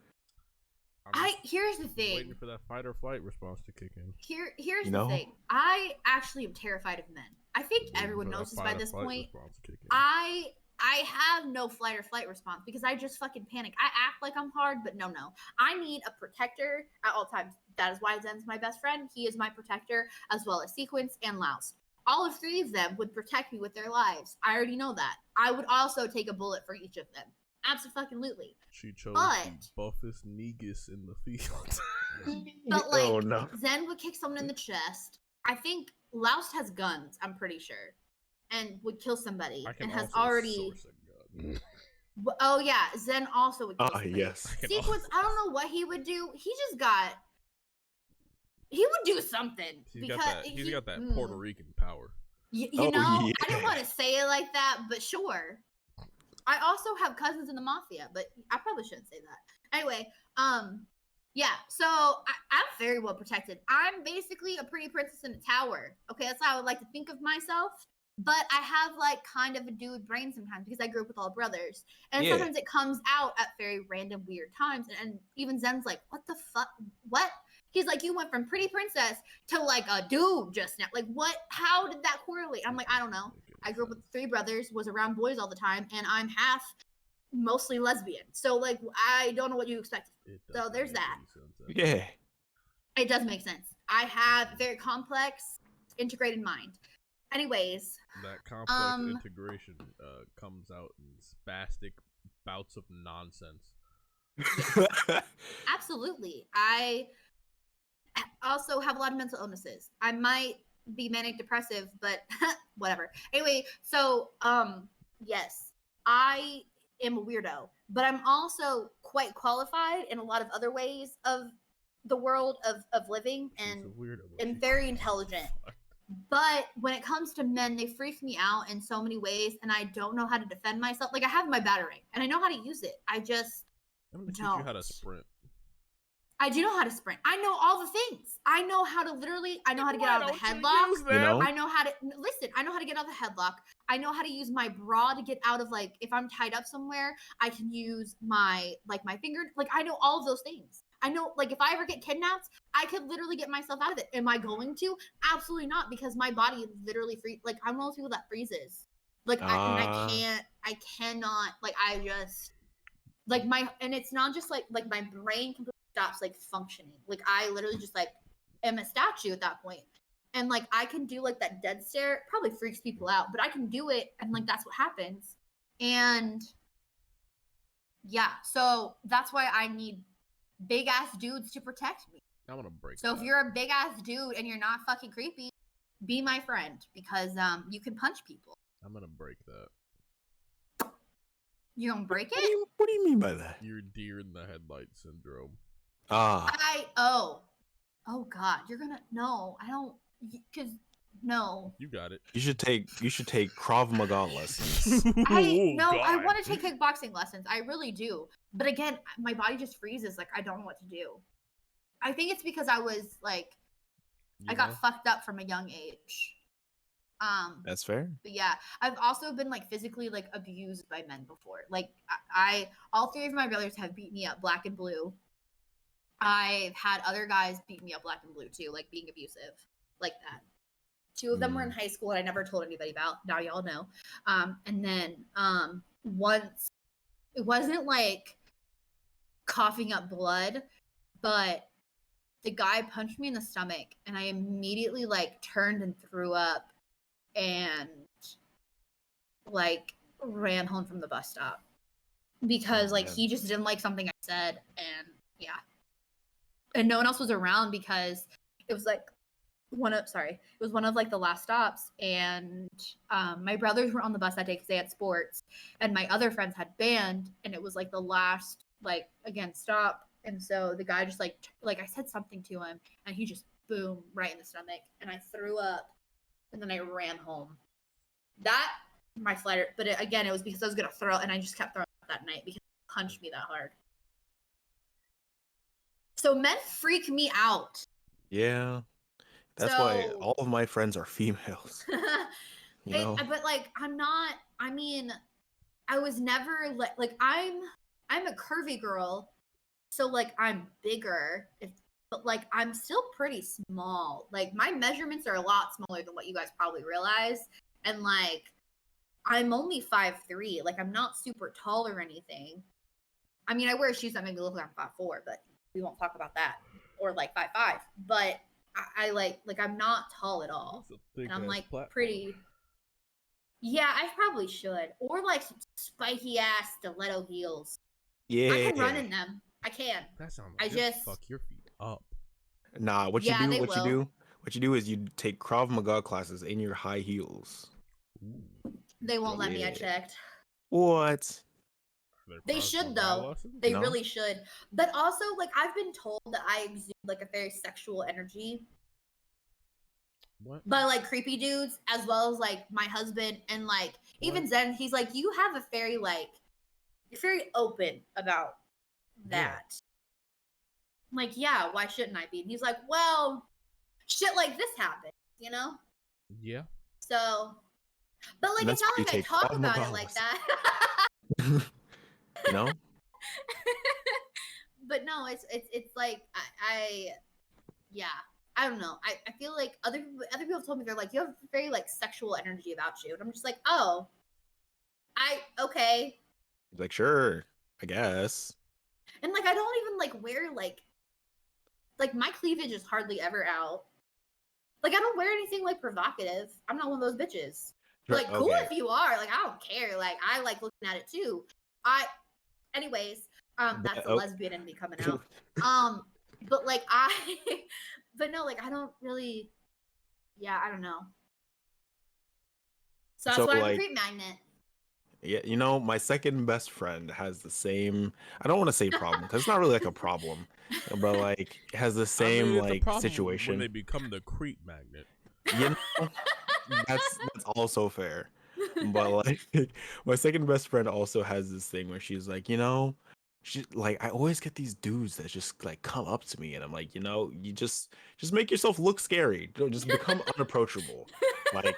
Here's the thing. Waiting for that fight or flight response to kick in. Here's the thing. I actually am terrified of men. I think everyone knows this by this point. I have no fight or flight response because I just fucking panic. I act like I'm hard, but no. I need a protector at all times. That is why Zen's my best friend. He is my protector, as well as Sequence and Laos. All of 3 of them would protect me with their lives. I already know that. I would also take a bullet for each of them. Absolutely. She chose the buffest negus in the field. But like, Zen would kick someone in the chest. I think Laos has guns, I'm pretty sure. And would kill somebody. And has already... Oh yeah, Zen also would kill somebody. Yes. Sequence, I don't know what he would do. He would do something. He's got that Puerto Rican power. You know, yeah. I didn't want to say it like that, but sure. I also have cousins in the mafia, but I probably shouldn't say that. Anyway, yeah, so I'm very well protected. I'm basically a pretty princess in a tower. Okay, that's how I would like to think of myself. But I have like kind of a dude brain sometimes because I grew up with all brothers. And sometimes it comes out at very random, weird times. And even Zen's like, what the fuck? What? He's like, you went from pretty princess to like a dude just now. Like, what? How did that correlate? I'm like, I don't know. I grew up with 3 brothers, was around boys all the time, and I'm half mostly lesbian. So like, I don't know what you expected. So there's that. Yeah. It does make sense. I have a very complex, integrated mind. Anyways. That complex integration comes out in spastic bouts of nonsense. Yes. Absolutely. I also have a lot of mental illnesses. I might be manic depressive, but whatever. Anyway, so yes, I am a weirdo, but I'm also quite qualified in a lot of other ways of the world of living, and very intelligent. But when it comes to men, they freak me out in so many ways, and I don't know how to defend myself. Like, I have my batarang, and I know how to use it. I just I'm gonna teach you how to sprint. I do know how to sprint. I know all the things. I know how to I know how to get out of the headlock. I know how to, listen, I know how to get out of the headlock. I know how to use my bra to get out of, like, if I'm tied up somewhere, I can use my finger. Like, I know all of those things. I know, like, if I ever get kidnapped, I could literally get myself out of it. Am I going to? Absolutely not, because my body literally like, I'm one of those people that freezes. Like, I cannot, like, I just, like, and it's not just, like my brain completely stops, like, functioning. Like, I literally just, like, am a statue at that point. And, like, I can do, like, that dead stare. It probably freaks people out, but I can do it, and, like, that's what happens. And, yeah, so that's why I need big-ass dudes to protect me. I'm gonna break So if you're a big-ass dude and you're not fucking creepy, be my friend, because you can punch people. I'm gonna break that. You gonna break it? What do you mean by that? Your deer in the headlight syndrome. Oh God, you're gonna, no, I don't, because, no. You got it. You should take Krav Maga lessons. I want to take kickboxing lessons. I really do. But again, my body just freezes. Like, I don't know what to do. I think it's because I was like, I got fucked up from a young age. That's fair. But yeah, I've also been, like, physically, like, abused by men before. Like, all 3 of my brothers have beat me up black and blue. I've had other guys beat me up black and blue too, like, being abusive, like that. 2 of them were in high school, and I never told anybody about. Now y'all know. And then once, it wasn't like coughing up blood, but the guy punched me in the stomach, and I immediately, like, turned and threw up, and, like, ran home from the bus stop because, like, he just didn't like something I said, and yeah. And no one else was around because it was like one of like the last stops, and my brothers were on the bus that day because they had sports, and my other friends had band, and it was like the last, like, again, stop. And so the guy just like I said something to him, and he just boom right in the stomach, and I threw up, and then I ran home. That my flight, but again, it was because I was gonna throw, and I just kept throwing up that night because he punched me that hard. So men freak me out. Yeah. That's why all of my friends are females. You know? But, like, I'm not, I mean, I was never, like, I'm a curvy girl, so, like, I'm bigger, but, like, I'm still pretty small. Like, my measurements are a lot smaller than what you guys probably realize. And, like, I'm only 5'3". Like, I'm not super tall or anything. I mean, I wear shoes that make me look like I'm 5'4", but we won't talk about that. Or, like, 5'5". But I like, I'm not tall at all. And I'm, like, pretty. Yeah, I probably should. Or, like, some spiky ass stiletto heels. Yeah. I can run in them. I can. That sounds like just fuck your feet up. Nah, what you do is you take Krav Maga classes in your high heels. Ooh. They won't let me, I checked. What? They should, though. They really should. But also, like, I've been told that I exude, like, a very sexual energy. What? By, like, creepy dudes, as well as, like, my husband, and, like, even Zen, he's like, you have a very, like, you're very open about that. Yeah. Like, yeah, why shouldn't I be? And he's like, well, shit like this happens, you know? Yeah. So, but, like, it's not like I talk about it like that. No? But no, it's like, yeah. I don't know. I feel like other people have told me they're like, you have very like sexual energy about you, and I'm just like, oh, okay. He's like, sure, I guess. And like I don't even like wear like my cleavage is hardly ever out. Like I don't wear anything like provocative. I'm not one of those bitches. Sure, Like cool if you are. Like I don't care. Like I like looking at it too. Anyways, that's the lesbian in me coming out. But like but no, like I don't really. Yeah, I don't know. So that's why I'm a creep magnet. Yeah, my second best friend has the same. I don't want to say problem because it's not really like a problem, but like it has the same like situation when they become the creep magnet. That's also fair. But like my second best friend also has this thing where she's like, she like I always get these dudes that just like come up to me and I'm like, you just make yourself look scary. Just become unapproachable. Like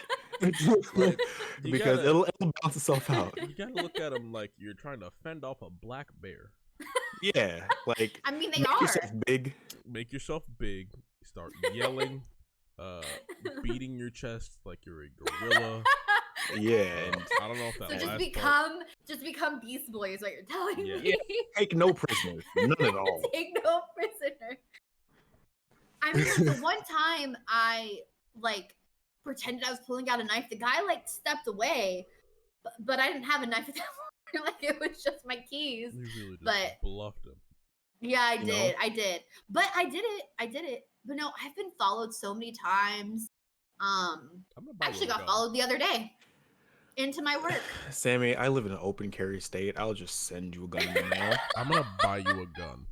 because it'll bounce itself out. You gotta look at them like you're trying to fend off a black bear. Yeah, like I mean, make yourself big. Make yourself big. Start yelling, beating your chest like you're a gorilla. Yeah, I don't know if that. So just become Beast Boy is what you're telling me. Yeah, take no prisoners, none at all. Take no prisoner. I mean, the one time I like pretended I was pulling out a knife, the guy like stepped away, but I didn't have a knife at that point. Like it was just my keys. You really just bluffed him. Yeah, I did. But I did it. But no, I've been followed so many times. I actually got followed the other day into my work. Sammy, I live in an open carry state. I'll just send you a gun now. I'm gonna buy you a gun.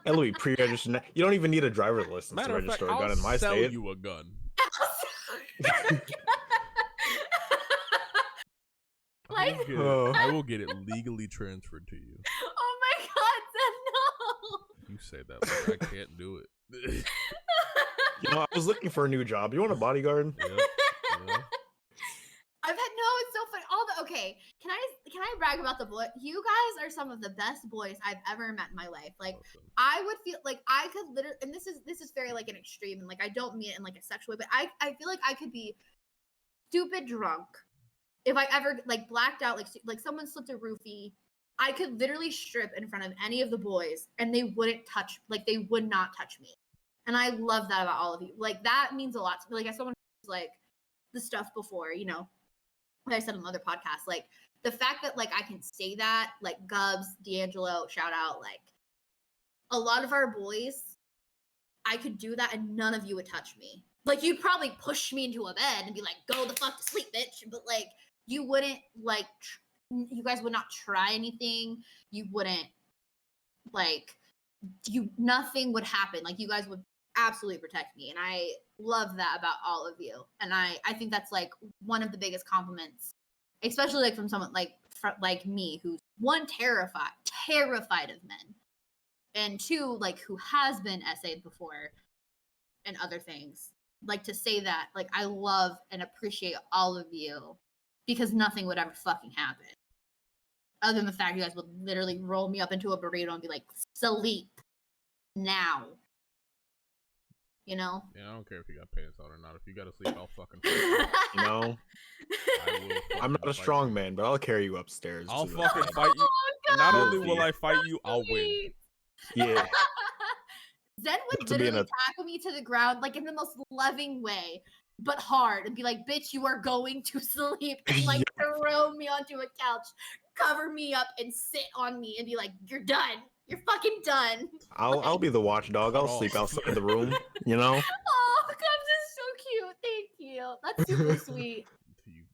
It'll be pre-registered. You don't even need a driver's license to register a gun in my state. I'll sell you a gun. I will get it legally transferred to you. Oh my god, no! You say that like I can't do it. I was looking for a new job. You want a bodyguard? Yep. It's so funny. Okay, can I brag about the boy? You guys are some of the best boys I've ever met in my life. Like awesome. I would feel like I could literally, and this is very like an extreme, and like I don't mean it in like a sexual way, but I feel like I could be stupid drunk if I ever like blacked out, like someone slipped a roofie. I could literally strip in front of any of the boys, and they wouldn't touch, like they would not touch me. And I love that about all of you. Like that means a lot to me. Like as someone who's like the stuff before, like I said on the other podcast, like the fact that like I can say that, like Gubbs, D'Angelo, shout out, like a lot of our boys, I could do that and none of you would touch me. Like you'd probably push me into a bed and be like, go the fuck to sleep, bitch. But like you wouldn't like, you guys would not try anything. You wouldn't like, nothing would happen. Like you guys would absolutely protect me. And I love that about all of you. And I think that's like one of the biggest compliments, especially like from someone like me, who's one, terrified of men, and two, like who has been essayed before and other things. Like to say that, like I love and appreciate all of you because nothing would ever fucking happen. Other than the fact you guys would literally roll me up into a burrito and be like, sleep now. Yeah, I don't care if you got pants on or not. If you gotta sleep, I'll fucking fight you. I'm not a strong man, but I'll carry you upstairs. I'll fucking fight you. God, not only will I fight you, I'll win. Yeah. Zen would literally tackle me to the ground, like in the most loving way, but hard, and be like, bitch, you are going to sleep, and like throw me onto a couch, cover me up, and sit on me, and be like, you're done. You're fucking done. I'll be the watchdog. I'll sleep outside the room, Oh, Gubbs is so cute. Thank you. That's super sweet.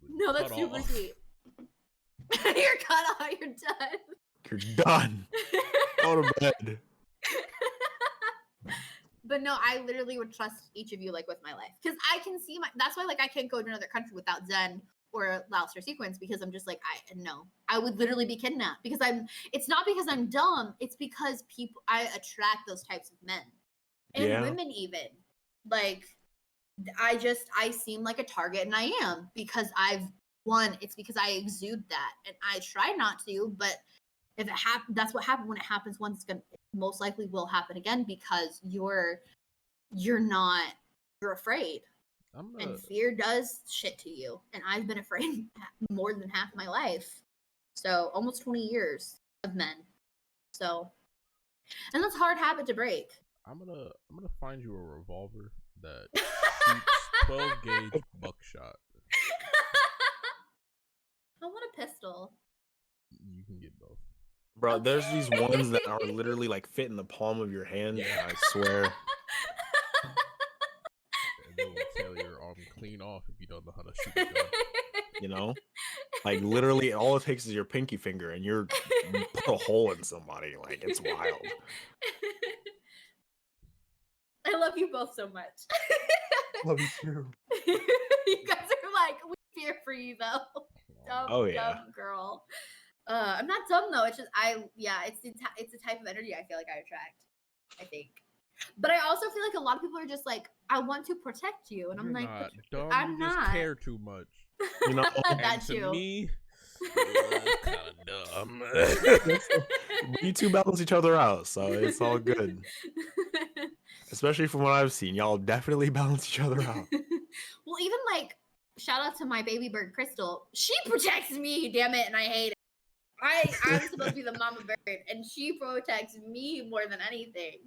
No, that's super sweet. You're cut off. You're done. You're done. Go to bed. But no, I literally would trust each of you like with my life. Because I can see that's why like I can't go to another country without Zen or Laos or Sequence, because I'm just like, I would literally be kidnapped because it's not because I'm dumb. It's because I attract those types of men and women even. Like, I seem like a target, and I am, because it's because I exude that, and I try not to, but if it happens, that's what happened when it happens once. It's gonna most likely will happen again because you're afraid. And fear does shit to you. And I've been afraid more than half my life. So almost 20 years of men. So, and that's a hard habit to break. I'm gonna find you a revolver that shoots 12 gauge buckshot. I want a pistol. You can get both. Bro, there's these ones that are literally like fit in the palm of your hand. Yeah. I swear. They will tear your arm clean off if you don't know how to shoot a gun. You know? Like literally all it takes is your pinky finger and you put a hole in somebody. Like it's wild. I love you both so much. Love you too. You guys are like, we fear for you though. Dumb girl. I'm not dumb though. It's just it's the type of energy I feel like I attract. I think. But I also feel like a lot of people are just like, I want to protect you, and I'm like, not dumb, I'm you not. Just care too much. You know, that to too. Me, kind of dumb. You two balance each other out, so it's all good. Especially from what I've seen, y'all definitely balance each other out. Well, even like, shout out to my baby bird Crystal. She protects me, damn it, and I hate it. I'm supposed to be the mama bird, and she protects me more than anything.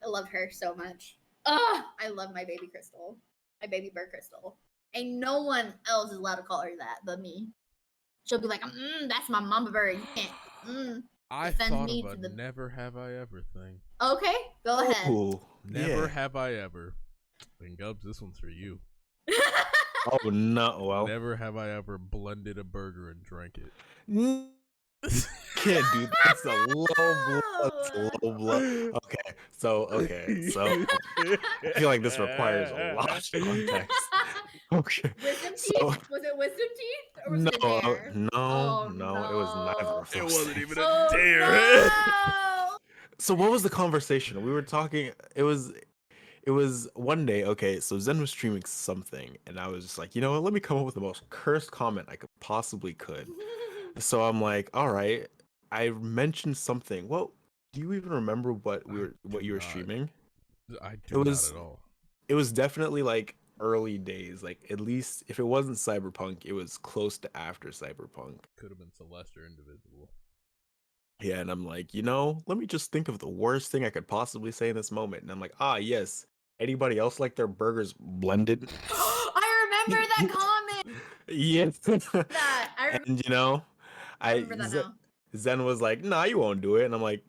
I love her so much. I love my baby Crystal. My baby bird Crystal. And no one else is allowed to call her that but me. She'll be like, that's my mama bird. You can't, I thought of a never have I ever thing. Okay, go ahead. Ooh, never have I ever. And Gubbs, this one's for you. Oh, no. Well, never have I ever blended a burger and drank it. Can't do that. That's a low blow. That's a low blow. Okay, so I feel like this requires a lot of context. Okay, Wisdom so teeth? Was it wisdom teeth? Or was no, it a dare? no, it was neither of those. It wasn't even a dare. No! So what was the conversation? We were talking. It was one day. Okay, so Zen was streaming something, and I was just like, you know what? Let me come up with the most cursed comment I possibly could. So I'm like, all right. I mentioned something. Well, do you even remember what you were streaming? I do not at all. It was definitely like early days. Like at least if it wasn't Cyberpunk, it was close to after Cyberpunk. Could have been Celeste or Indivisible. Yeah, and I'm like, let me just think of the worst thing I could possibly say in this moment. And I'm like, yes. Anybody else like their burgers blended? I remember that comment. Yes. And Zen was like, nah, you won't do it. And I'm like,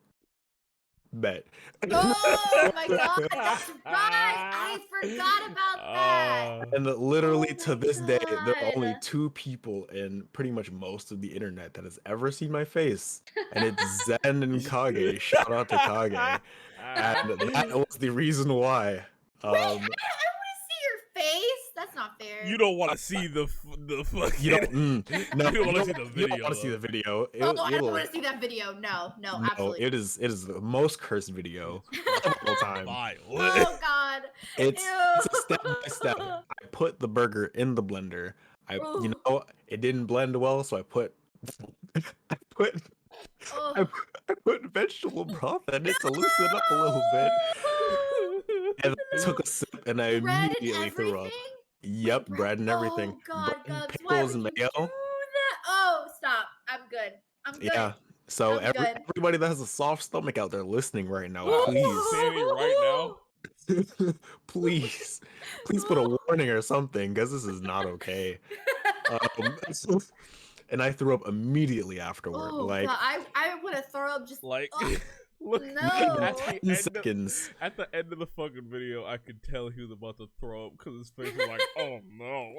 bet. Oh my god, that's right. I forgot about that. And literally to this day, there are only 2 people in pretty much most of the internet that has ever seen my face. And it's Zen and Kage. Shout out to Kage. And that was the reason why. Wait, I want to see your face. That's not fair. You don't want to see the fucking. You don't want to see the video. You don't want to see the video. I don't want to see that video. No, absolutely. It is the most cursed video of all time. Oh god. It's a step by step. I put the burger in the blender. It didn't blend well, so I put vegetable broth in it to loosen up a little bit. And I took a sip and I immediately threw up. Yep, bread and everything. Oh god, Gubbs, pickles and mayo. Do that? Oh, stop. I'm good. Yeah. So everybody that has a soft stomach out there listening right now, please. Saying it right now. please put a warning or something, because this is not okay. And I threw up immediately afterward. Oh, like God, I would have thrown up just like. Look, no. At the end of the fucking video, I could tell he was about to throw up because his face was like, "Oh no!"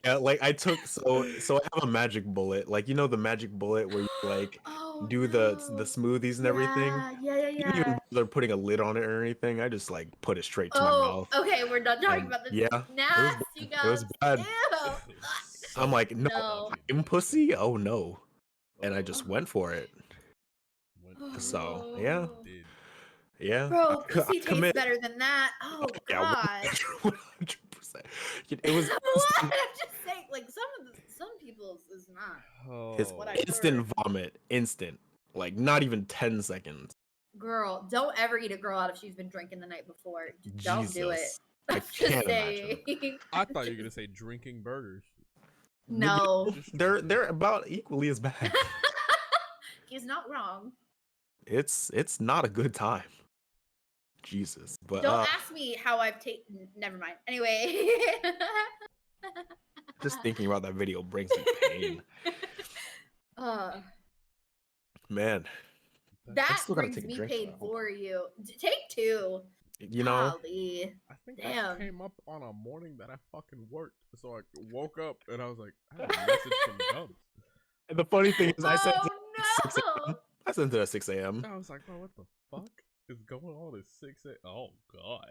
Yeah, like I took so I have a magic bullet, like the magic bullet where you like do the smoothies and everything. Yeah. Even they're putting a lid on it or anything. I just like put it straight to my mouth. Okay, we're done talking about this. Yeah, nasty guys. It was bad. Ew. I'm like, no, I'm pussy. Oh no, and I just went for it. So yeah. Bro, pussy tastes better than that. Oh god. 100%. It was. What? I'm just saying, like some people's is was not. His Oh. instant vomit, instant, like not even 10 seconds. Girl, don't ever eat a girl out if she's been drinking the night before. Don't do it. Jesus. I I'm just can't saying. imagine. I thought you were gonna say drinking burgers. No. They're about equally as bad. He's not wrong. It's not a good time. Jesus. But Don't ask me how I've taken. Never mind. Anyway. just thinking about that video brings me pain. Man. That brings me pain for you. Take two. You know, Golly. I think Damn. I came up on a morning that I fucking worked, so I woke up and I was like, I have a message from Gubbs. And the funny thing is, I sent it at 6 no. a.m. I sent it at 6 a.m. I was like, bro, what the fuck is going on at 6 a.m.? Oh, God.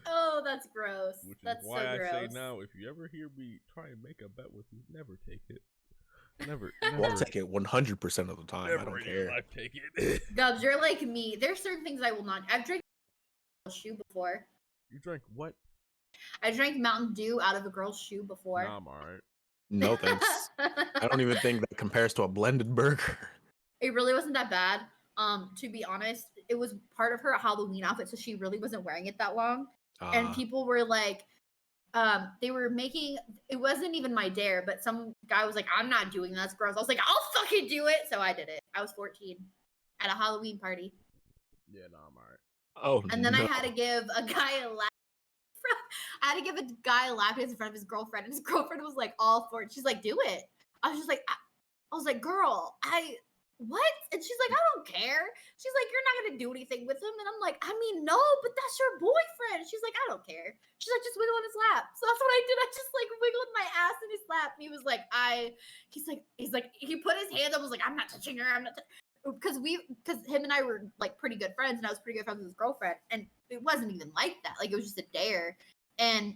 Oh, that's gross. Which is That's why so I gross. say now, if you ever hear me try and make a bet with you, never take it. Never. Well, I'll take it 100% of the time. I don't care. I take it. Gubbs, you're like me. There's certain things I will not. I've drank a shoe before. You drank what? I drank Mountain Dew out of a girl's shoe before. Nah, I'm alright. No thanks. I don't even think that compares to a blended burger. It really wasn't that bad. To be honest, it was part of her Halloween outfit, so she really wasn't wearing it that long. And people were like, they were making, it wasn't even my dare, but some guy was like, I'm not doing that, that's gross. I was like, I'll fucking do it. So I did it. I was 14 at a Halloween party. Yeah, nah, I'm alright. Oh, and then I had to give a guy a lap. I had to give a guy a lap dance in front of his girlfriend, and his girlfriend was like all for it. She's like, do it. I was just like, I was like, girl, what? And she's like, I don't care. She's like, you're not gonna do anything with him. And I'm like, I mean, no, but that's your boyfriend. She's like, I don't care. She's like, just wiggle in his lap. So that's what I did. I just like wiggled my ass in his lap. And he was like, he put his hands up, was like, I'm not touching her. I'm not because him and I were like pretty good friends, and I was pretty good friends with his girlfriend. And it wasn't even like that. Like, it was just a dare. And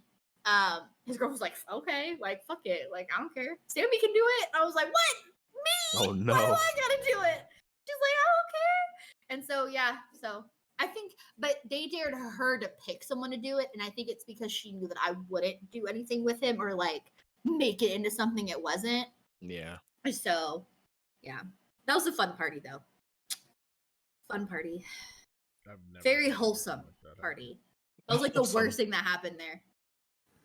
his girl was like, okay, like, fuck it. Like, I don't care. Sammy can do it. And I was like, what? Me? Oh, no. Why do I gotta do it? She's like, I don't care. And so, yeah. So I think, but they dared her to pick someone to do it. And I think it's because she knew that I wouldn't do anything with him or like make it into something it wasn't. Yeah. So, yeah. That was a fun party, though. Fun party. I've never Very wholesome party. That was like the worst thing that happened there.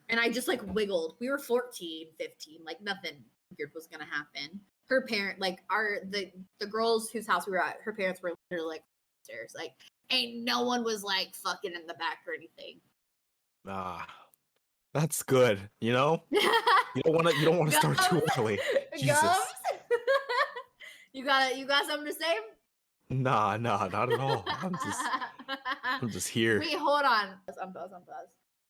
And I just like wiggled. We were 14, 15. Like nothing weird was going to happen. Her parent, like the girls whose house we were at, her parents were literally like upstairs. Like, ain't no one was like fucking in the back or anything. That's good. You know, you don't want to start too early. Jesus. You got something to say? Nah, not at all. I'm just here. Wait, hold on. I'm buzz.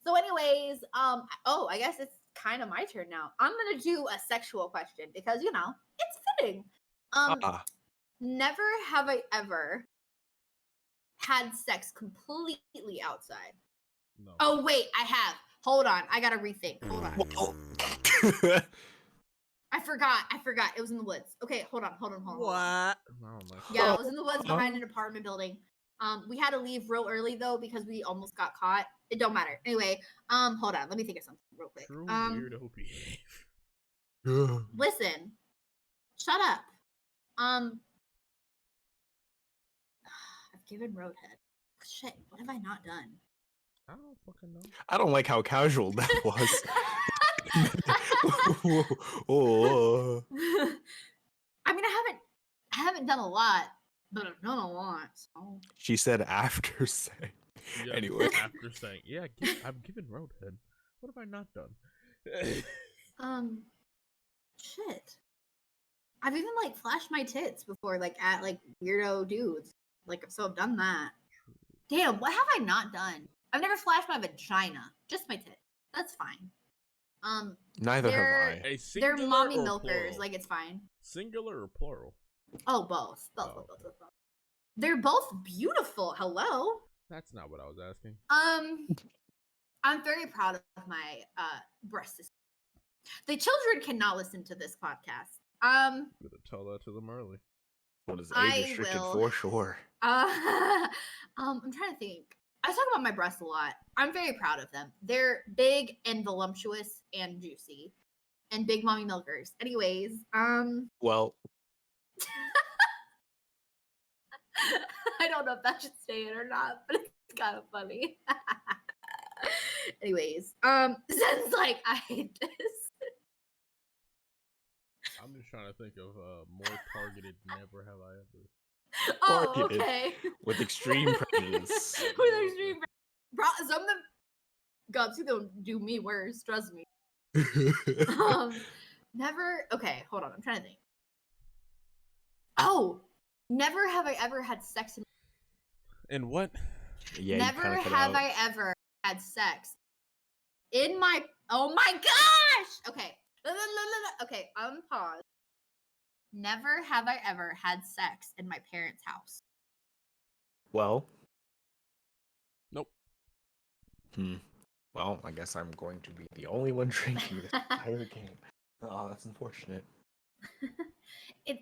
So, anyways, I guess it's kind of my turn now. I'm gonna do a sexual question because it's fitting. Never have I ever had sex completely outside. No. Oh wait, I have. Hold on, I gotta rethink. Hold on. I forgot. It was in the woods. Okay, hold on. What? Yeah, it was in the woods behind an apartment building. We had to leave real early though because we almost got caught. It don't matter. Anyway, hold on. Let me think of something real quick. True weirdo behavior. Listen. Shut up. I've given roadhead. Shit, what have I not done? I don't fucking know. I don't like how casual that was. Oh. I mean, I haven't done a lot, but I've done a lot. So. She said after saying. Yeah, anyway. After saying, yeah, I've given roadhead. What have I not done? Shit. I've even like flashed my tits before, like at like weirdo dudes. Like, so I've done that. Damn, what have I not done? I've never flashed my vagina, just my tits. That's fine. Neither have I. They're mommy milkers, like it's fine. Singular or plural? Oh, both. Both. They're both beautiful. Hello. That's not what I was asking. I'm very proud of my breasts. The children cannot listen to this podcast. I'm gonna tell that to them early. What is age restricted for sure? I'm trying to think. I talk about my breasts a lot. I'm very proud of them. They're big and voluptuous and juicy and big mommy milkers. Anyways, Well, I don't know if that should stay in or not, but it's kind of funny. Anyways, Zen's like, I hate this. I'm just trying to think of more targeted never have I ever. Oh, targeted okay. with extreme prejudice. With extreme some of them Gubbs, you don't do me worse, trust me. Never. Okay, hold on. I'm trying to think. Oh, never have I ever had sex in what? Yeah. Never have I ever had sex in my. Oh my gosh. Okay. Okay. Pause. Never have I ever had sex in my parents' house. Well. Nope. Well, I guess I'm going to be the only one drinking this entire game. Oh, that's unfortunate.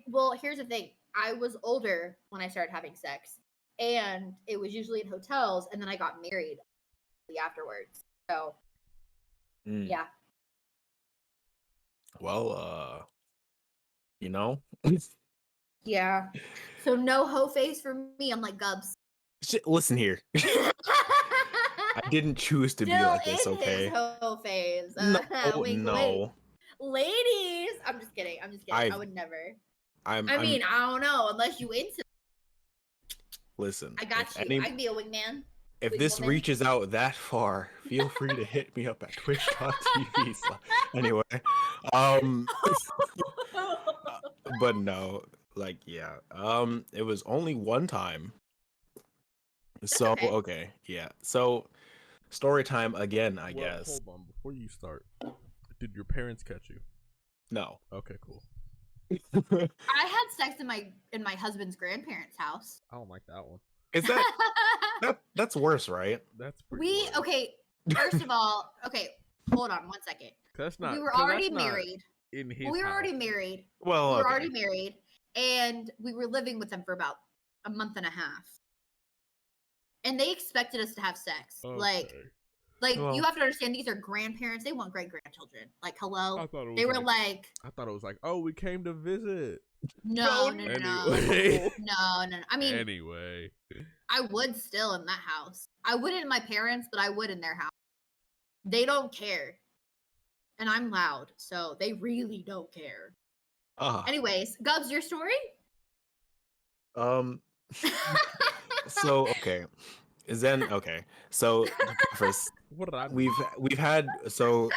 Well, here's the thing. I was older when I started having sex, and it was usually in hotels, and then I got married afterwards. So, yeah. Well, Yeah. So no hoe face for me. I'm like Gubbs. Listen here. I didn't choose to be like this, okay? His hoe phase. No, wink, no. wink. Ladies, I'm just kidding. I would never. I mean, I don't know unless you into. Listen, I got you. I can be a wingman. If this reaches out that far, feel free to hit me up at twitch.tv. Anyway, but no, like, yeah, it was only one time. So okay, yeah. So story time again, I guess. Hold on, before you start, did your parents catch you? No. Okay, cool. I had sex in my husband's grandparents' house. I don't like that one. Is that's worse, right? That's pretty worse. Okay. First of all, okay, hold on 1 second. That's not. We were already married. In his we were house. already married. Well, we were already married, and we were living with them for about a month and a half. And they expected us to have sex. Okay. Like you have to understand, these are grandparents. They want great grandchildren. Like, hello. I thought it was like, oh, we came to visit. No. Anyway. No. I mean, anyway, I would still in that house. I wouldn't in my parents, but I would in their house. They don't care, and I'm loud, so they really don't care. Anyways, Gubbs, your story? So okay. So first, we've had, so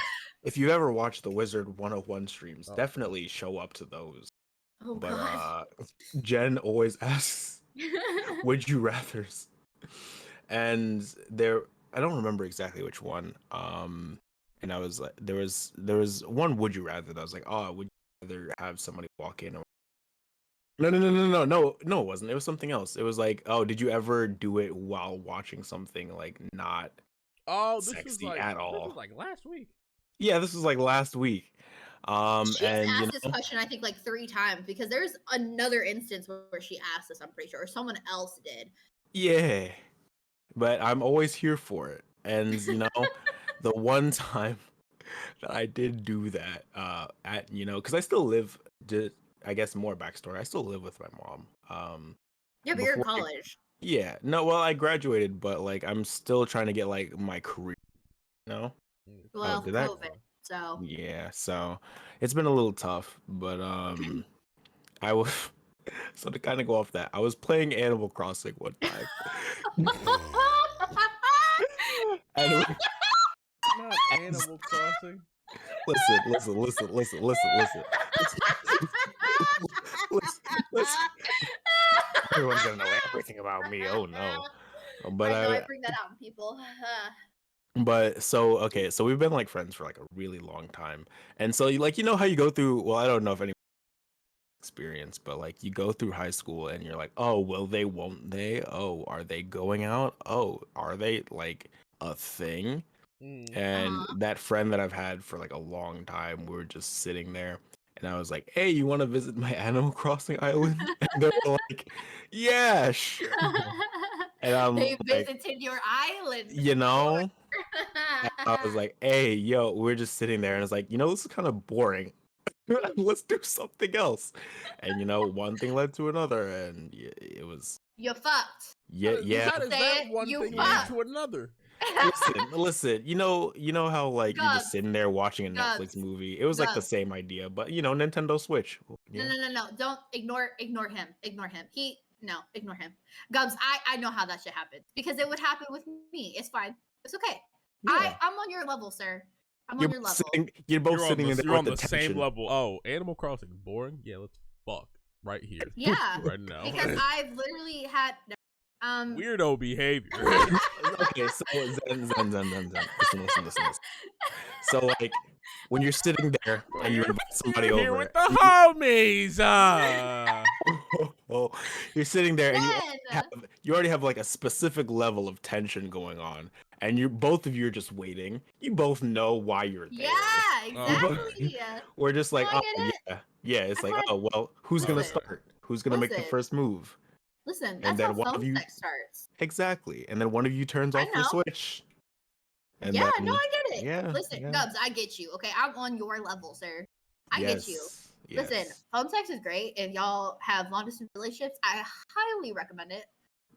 if you've ever watched the Wizard 101 streams, definitely show up to those. Oh, but God. Jen always asks would you rathers, and I don't remember exactly which one, and I was like, there was one would you rather that I was like, oh, would you rather have somebody walk in, or no, it wasn't. It was something else. It was like, oh, did you ever do it while watching something like not sexy at all? This was like last week. Yeah, this was like last week. She's asked this question, I think, like 3 times, because there's another instance where she asked this, I'm pretty sure, or someone else did. Yeah, but I'm always here for it. And the one time that I did do that, because I still live. I guess more backstory. I still live with my mom. Yeah, but you're in college. Yeah, no, well, I graduated, but like I'm still trying to get like my career. Well, COVID. So yeah, so it's been a little tough, but I was so to kind of go off that, I was playing Animal Crossing one time. Not Animal Crossing. Listen. Everyone's gonna know everything about me. Oh no! But I bring that out in people. But so okay, so we've been like friends for like a really long time, and so how you go through. Well, I don't know if any experience, but like you go through high school and you're like, oh, will they? Won't they? Oh, are they going out? Oh, are they like a thing? And that friend that I've had for like a long time, we were just sitting there, and I was like, hey, you want to visit my Animal Crossing island? And they were like, yeah, sure. And I'm they like, visited your island. you know, I was like, hey, yo, we're just sitting there, and it's like, this is kind of boring. Let's do something else. And one thing led to another, and it was. You fucked. Yeah. How does that one thing lead to another? Listen. You know how like you're just sitting there watching a Netflix movie. It was like the same idea, but Nintendo Switch. Yeah. No. Don't ignore him. Ignore him. Ignore him. Gubbs, I know how that shit happens because it would happen with me. It's fine. It's okay. Yeah. I'm on your level, sir. I'm on your level. You're both sitting in you're on the same level. Oh, Animal Crossing boring? Yeah, let's fuck right here. Yeah. Right now. Because I've literally had weirdo behavior. Okay, so Zen. Listen. So like when you're sitting there and you invite somebody over here with the homies. Well, you're sitting there and you already have like a specific level of tension going on, and both of you are just waiting. You both know why you're there. Yeah, exactly. We're just like, yeah. It's like, oh well, who's gonna start? Who's gonna make the first move? Listen, that's how phone sex starts. Exactly, and then one of you turns off the switch. And I get it. Yeah. Listen, Gubbs, I get you. Okay, I'm on your level, sir. I get you. Yes. Listen, phone sex is great. If y'all have long distance relationships, I highly recommend it.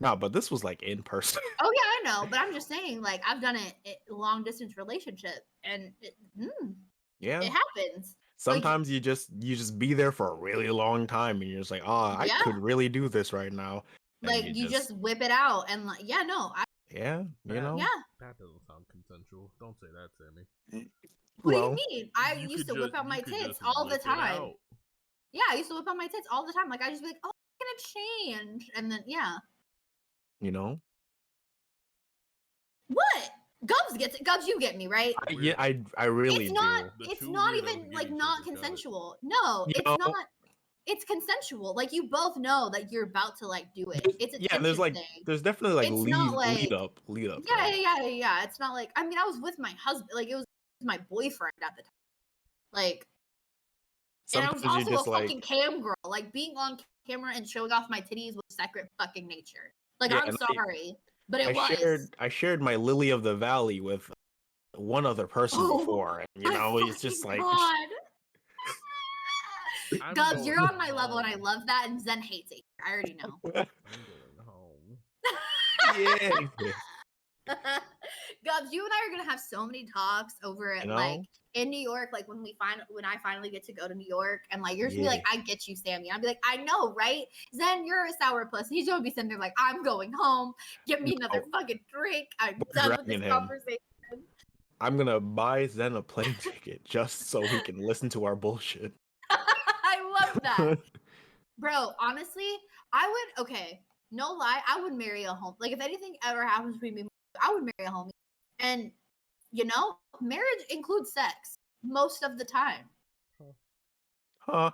No, but this was like in person. Oh yeah, I know, but I'm just saying, like, I've done it long distance relationship, and it happens. Sometimes you just be there for a really long time, and you're just like, I could really do this right now. And like you just whip it out, and like, Yeah, Yeah. That doesn't sound consensual. Don't say that, Sammy. What do you mean? I used to whip out my tits all the time. Yeah, I used to whip out my tits all the time. Like I just be like, oh, I'm gonna change, and then What? Gubbs gets it. Gubbs, you get me, right? I really it's not, do. It's not even like not consensual. No, it's not. It's consensual. Like you both know that you're about to like do it. It's a there's like thing. There's definitely like lead up. Yeah. It's not like, I mean, I was with my husband. Like it was my boyfriend at the time. Like, sometimes and I was also a fucking cam girl. Like being on camera and showing off my titties was secret fucking nature. Like I'm sorry. But I shared my Lily of the Valley with one other person before, and it's just like Gubbs, you're on my level, and I love that. And Zen hates it. I already know. Yeah. Gubbs, you and I are gonna have so many talks over at like in New York. Like when I finally get to go to New York, and like you're gonna be like, I get you, Sammy. I'll be like, I know, right? Zen, you're a sourpuss. He's gonna be sitting there like, I'm going home. Get me another fucking drink. I'm done with this conversation. I'm gonna buy Zen a plane ticket just so he can listen to our bullshit. I love that. Bro, honestly, no lie, I would marry a home. Like if anything ever happens between me, I would marry a homie. And marriage includes sex most of the time. Huh.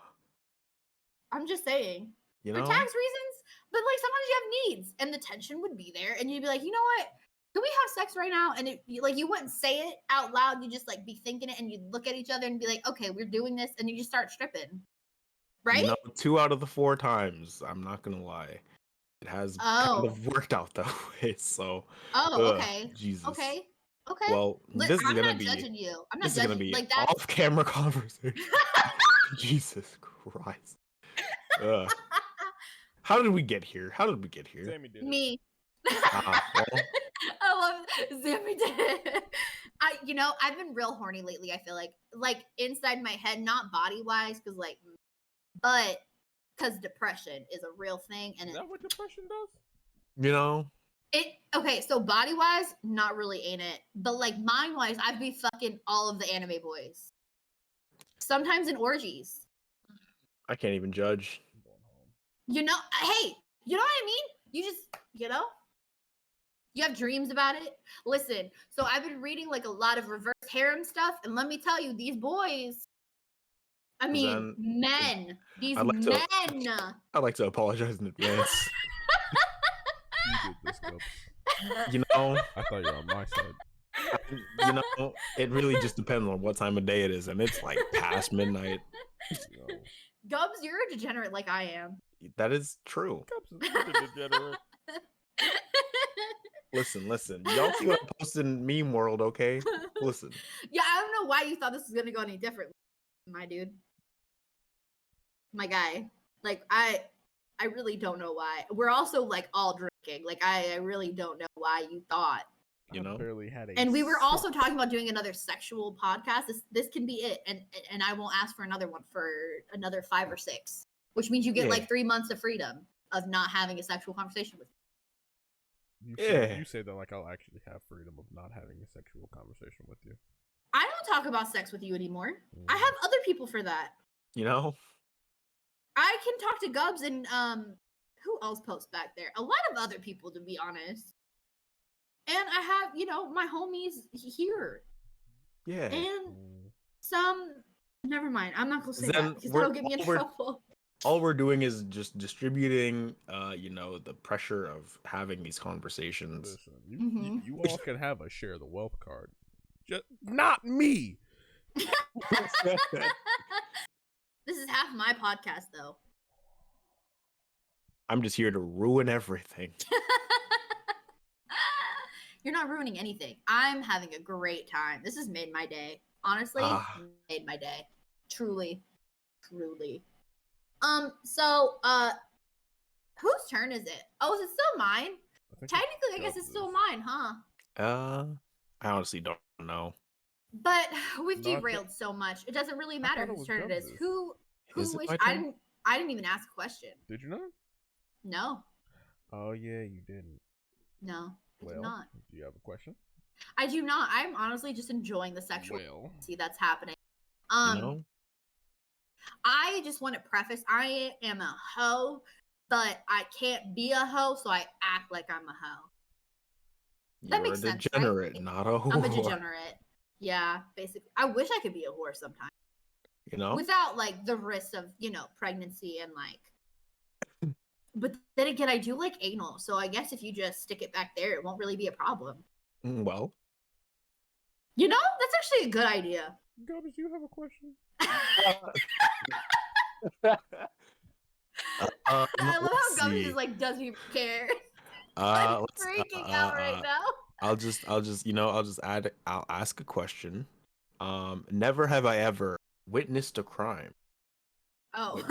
I'm just saying. For tax reasons, but like sometimes you have needs and the tension would be there and you'd be like, you know what? Can we have sex right now? And you wouldn't say it out loud. You just like be thinking it and you'd look at each other and be like, okay, we're doing this. And you just start stripping. Right? 2 out of the 4 times, I'm not going to lie. It has kind of worked out that way. So. Okay. Jesus. Okay. Well, this is going to be. Judging you. I'm not this judging is going to be like off-camera conversation. Jesus Christ. How did we get here? Sammy did Me. Well. I love Sammy did. I've been real horny lately. I feel like inside my head, not body wise, but because depression is a real thing. And is that what depression does? So body wise, not really, ain't it? But like mind wise, I'd be fucking all of the anime boys. Sometimes in orgies. I can't even judge. Hey, you know what I mean? You just, you have dreams about it. Listen, so I've been reading like a lot of reverse harem stuff, and let me tell you, these boys. I mean, men. These men. I'd like to apologize in advance. You did this, Gubbs. I thought you were on my side. It really just depends on what time of day it is, and it's like past midnight. Gubbs, you're a degenerate like I am. That is true. Gubbs is a degenerate. Listen. Y'all see what I posted in meme world, okay? Listen. Yeah, I don't know why you thought this was gonna go any different, my dude. My guy. Like, I really don't know why. We're also, like, all drinking. Like, I really don't know why you thought. You know? I barely had a and we were also talking about doing another sexual podcast. This can be it. And I won't ask for another one for another 5 or 6. Which means you get, like, 3 months of freedom of not having a sexual conversation with me. You say that like I'll actually have freedom of not having a sexual conversation with you. I don't talk about sex with you anymore. I have other people for that. You know? I can talk to Gubbs and who else posts back there? A lot of other people, to be honest. And I have, my homies here. Yeah. And some. Never mind. I'm not gonna say that because that'll get me in trouble. All we're doing is just distributing, the pressure of having these conversations. Listen, you all can have a share the wealth card, just not me. This is half my podcast, though. I'm just here to ruin everything. You're not ruining anything. I'm having a great time. This has made my day. Honestly, made my day. Truly. So, whose turn is it? Oh, is it still mine? Technically, I guess it's still mine, huh? I honestly don't know. But we've derailed so much. It doesn't really matter whose turn it is. Who wished? I didn't even ask a question. Did you not? No. Oh yeah, you didn't. No, I do not. Do you have a question? I do not. I'm honestly just enjoying the sexual see that's happening. I just want to preface, I am a hoe, but I can't be a hoe, so I act like I'm a hoe. That makes sense, right? You're a degenerate, not a whore. I'm a degenerate. Yeah, basically. I wish I could be a whore sometime. Without, like, the risk of, pregnancy and, like... But then again, I do like anal, so I guess if you just stick it back there, it won't really be a problem. Well. That's actually a good idea. Gubbs, do you have a question? I love how Gubbs just like doesn't even care. I'm freaking out right now. I'll ask a question. Never have I ever witnessed a crime. Oh,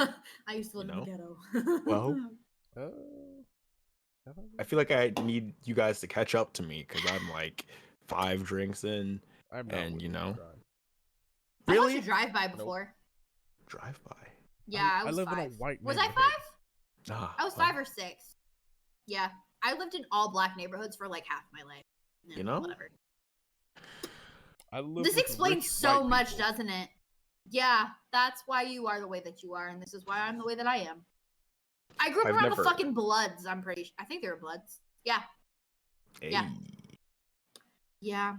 I used to live in the ghetto. Well, I feel like I need you guys to catch up to me because I'm like 5 drinks in, and Really? I watched a drive-by before. Nope. Drive-by? Yeah, I was 5. In a white was I 5? I was 5 or 6. Yeah, I lived in all black neighborhoods for like half my life. Whatever. This explains so much, doesn't it? Yeah, that's why you are the way that you are, and this is why I'm the way that I am. I grew up around the fucking Bloods, I'm pretty sure. I think they were Bloods. Yeah. Hey. Yeah.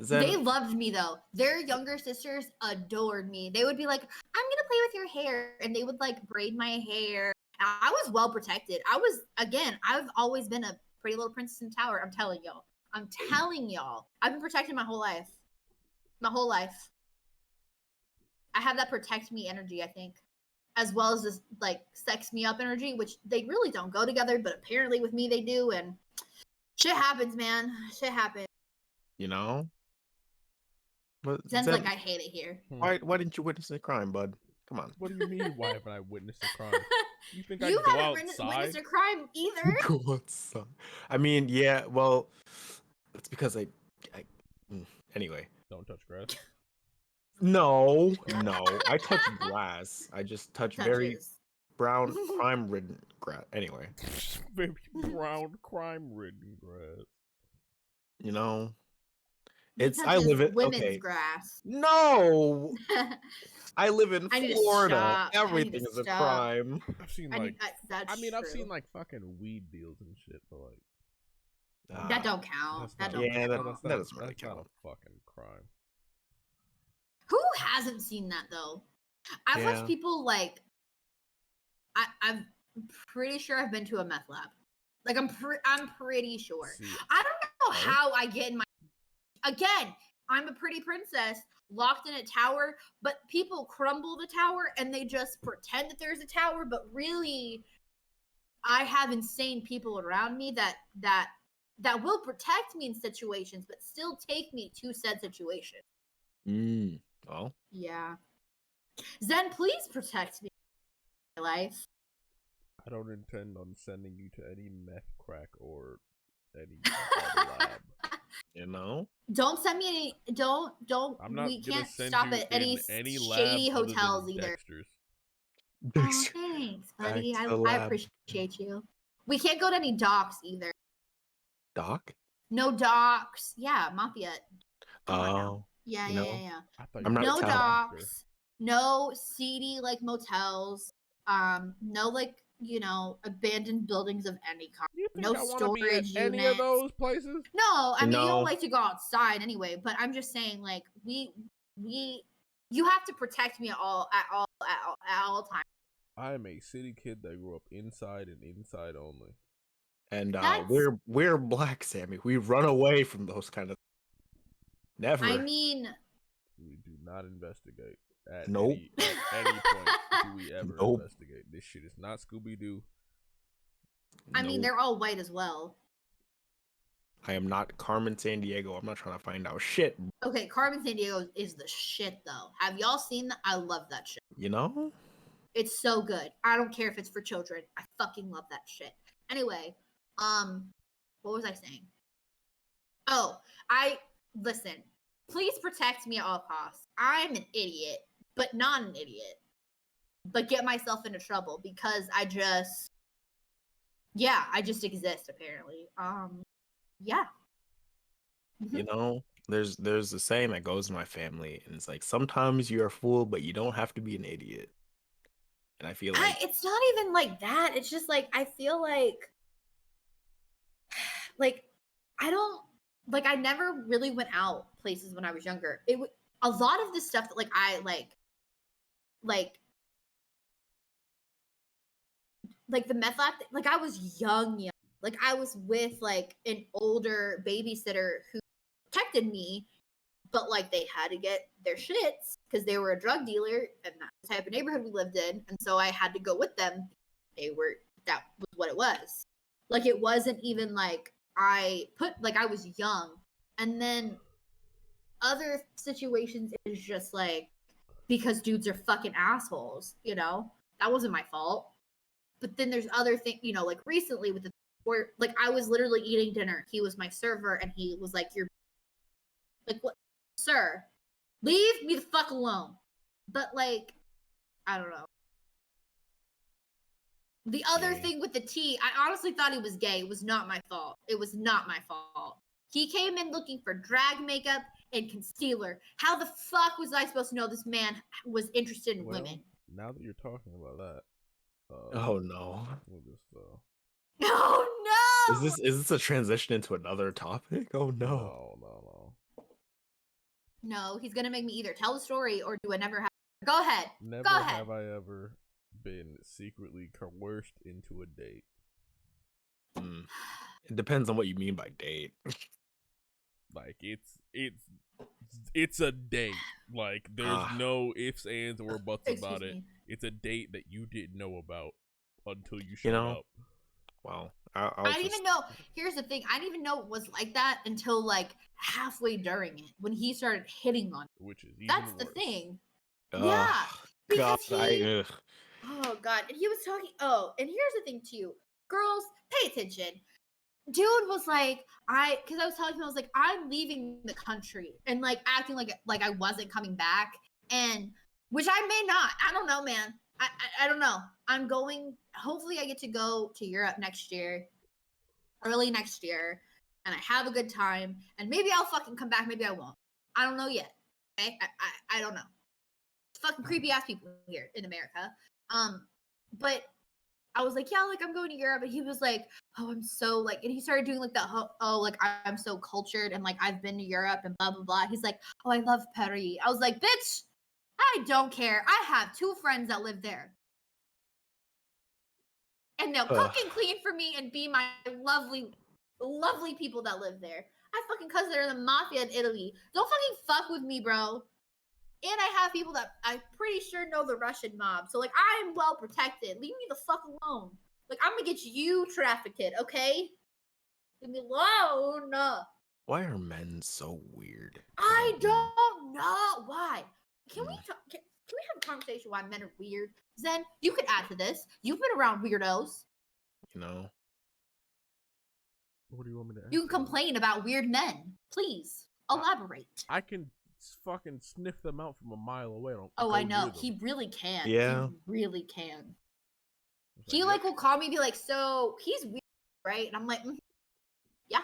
They loved me, though. Their younger sisters adored me. They would be like, I'm going to play with your hair. And they would, like, braid my hair. And I was well protected. I've always been a pretty little princess in the tower. I'm telling y'all. I've been protected my whole life. I have that protect me energy, I think. As well as this, like, sex me up energy, which they really don't go together. But apparently with me, they do. And shit happens, man. Shit happens. Zen's like, I hate it here. Why didn't you witness a crime, bud? Come on. What do you mean, why haven't I witnessed a crime? You think you haven't witnessed a crime either? Go outside. I mean, yeah, well, it's because anyway. Don't touch grass. No. I touch grass. I just touch very brown, crime-ridden grass. Anyway. Very brown, crime-ridden grass. I live in women's grass. No, I live in Florida. Everything is a crime. I've seen I've seen like fucking weed deals and shit, but like that don't count. That doesn't really count. Not a fucking crime. Who hasn't seen that though? I've watched people like. I'm pretty sure I've been to a meth lab. Like I'm pretty sure. See, I don't know how I get in my. Again, I'm a pretty princess locked in a tower, but people crumble the tower and they just pretend that there's a tower, but really I have insane people around me that that will protect me in situations, but still take me to said situation. Well. Yeah. Zen, please protect me in my life. I don't intend on sending you to any meth crack or any lab. You know? Don't send me any. Don't. I'm not We gonna can't send stop you at in any lab shady other hotels than either. Dexter's. Oh, thanks, buddy. Back to the I lab. appreciate you. We can't go to any docks either. Doc? No docks. Yeah, Mafia. Come on now. Oh. Yeah, you yeah, know, yeah, yeah. I'm not No Italian. docks. No seedy like motels. No like abandoned buildings of any kind. You think No I want to be at storage any of units. those places? No, I mean you No. don't like to go outside anyway. But I'm just saying, like you have to protect me at all times. I am a city kid that grew up inside and inside only. And we're black, Sammy. We run away from those kind of. Never. I mean, we do not investigate at Nope. any point. Do we ever Nope. investigate? This shit is not Scooby Doo. I mean, they're all white as well. I am not Carmen Sandiego. I'm not trying to find out shit. Okay, Carmen Sandiego is the shit though. Have y'all seen that? I love that shit. You know? It's so good. I don't care if it's for children. I fucking love that shit. Anyway, what was I saying? Oh, listen. Please protect me at all costs. I'm an idiot, but not an idiot. But get myself into trouble because I just exist apparently. Yeah. You know, there's a saying that goes in my family, and it's like sometimes you're a fool, but you don't have to be an idiot. And I feel like it's not even like that. It's just like I feel like I never really went out places when I was younger. A lot of the stuff that I the meth lab. I was young. Like I was with an older babysitter who protected me, but they had to get their shits because they were a drug dealer and that's the type of neighborhood we lived in, and so I had to go with them. That was what it was. It wasn't even I was young, and then other situations is just because dudes are fucking assholes, that wasn't my fault. But then there's other things, recently with where I was literally eating dinner. He was my server, and he was like, "You're what, sir? Leave me the fuck alone." But I don't know. The other thing with the tea, I honestly thought he was gay. It was not my fault. It was not my fault. He came in looking for drag makeup and concealer. How the fuck was I supposed to know this man was interested in women? Now that you're talking about that, oh no. We'll just, oh no! Is this a transition into another topic? Oh no. No. He's gonna make me either tell the story or do I never have. Go ahead. Never Go ahead. have I ever been secretly coerced into a date. It depends on what you mean by date. It's a date. There's no ifs, ands, or buts about it. Me. It's a date that you didn't know about until you showed up. Well, I didn't even know. Here's the thing. I didn't even know it was like that until halfway during it when he started hitting on me. Which is even That's worse. the thing. Yeah. Because oh god, and he was talking. Oh, and here's the thing too, girls, pay attention. Dude was because I was telling him, I was like, I'm leaving the country, and acting like I wasn't coming back, and which I may not. I don't know, man. I don't know. I'm going. Hopefully, I get to go to Europe next year, early next year, and I have a good time, and maybe I'll fucking come back. Maybe I won't. I don't know yet. Okay, I don't know. Fucking creepy ass people here in America. But I was like, yeah, I'm going to Europe, and he was like, oh, I'm so and he started doing I'm so cultured, and I've been to Europe and blah blah blah. He's like, oh, I love Paris. I was like, bitch, I don't care. I have 2 friends that live there, and they'll cook and clean for me and be my lovely, lovely people that live there. I fucking cousins that are in the mafia in Italy. Don't fucking fuck with me, bro. And I have people that I'm pretty sure know the Russian mob. So, I'm well protected. Leave me the fuck alone. I'm gonna get you trafficked, okay? Leave me alone. Why are men so weird? I don't know why. Can we talk? Can we have a conversation why men are weird? Zen, you could add to this. You've been around weirdos. You know. What do you want me to? You can complain about weird men. Please elaborate. I can fucking sniff them out from a mile away. Oh, I know. He really can. Yeah. He really can. He like will call me and be like, "So he's weird, right?" And I'm like, "Yeah."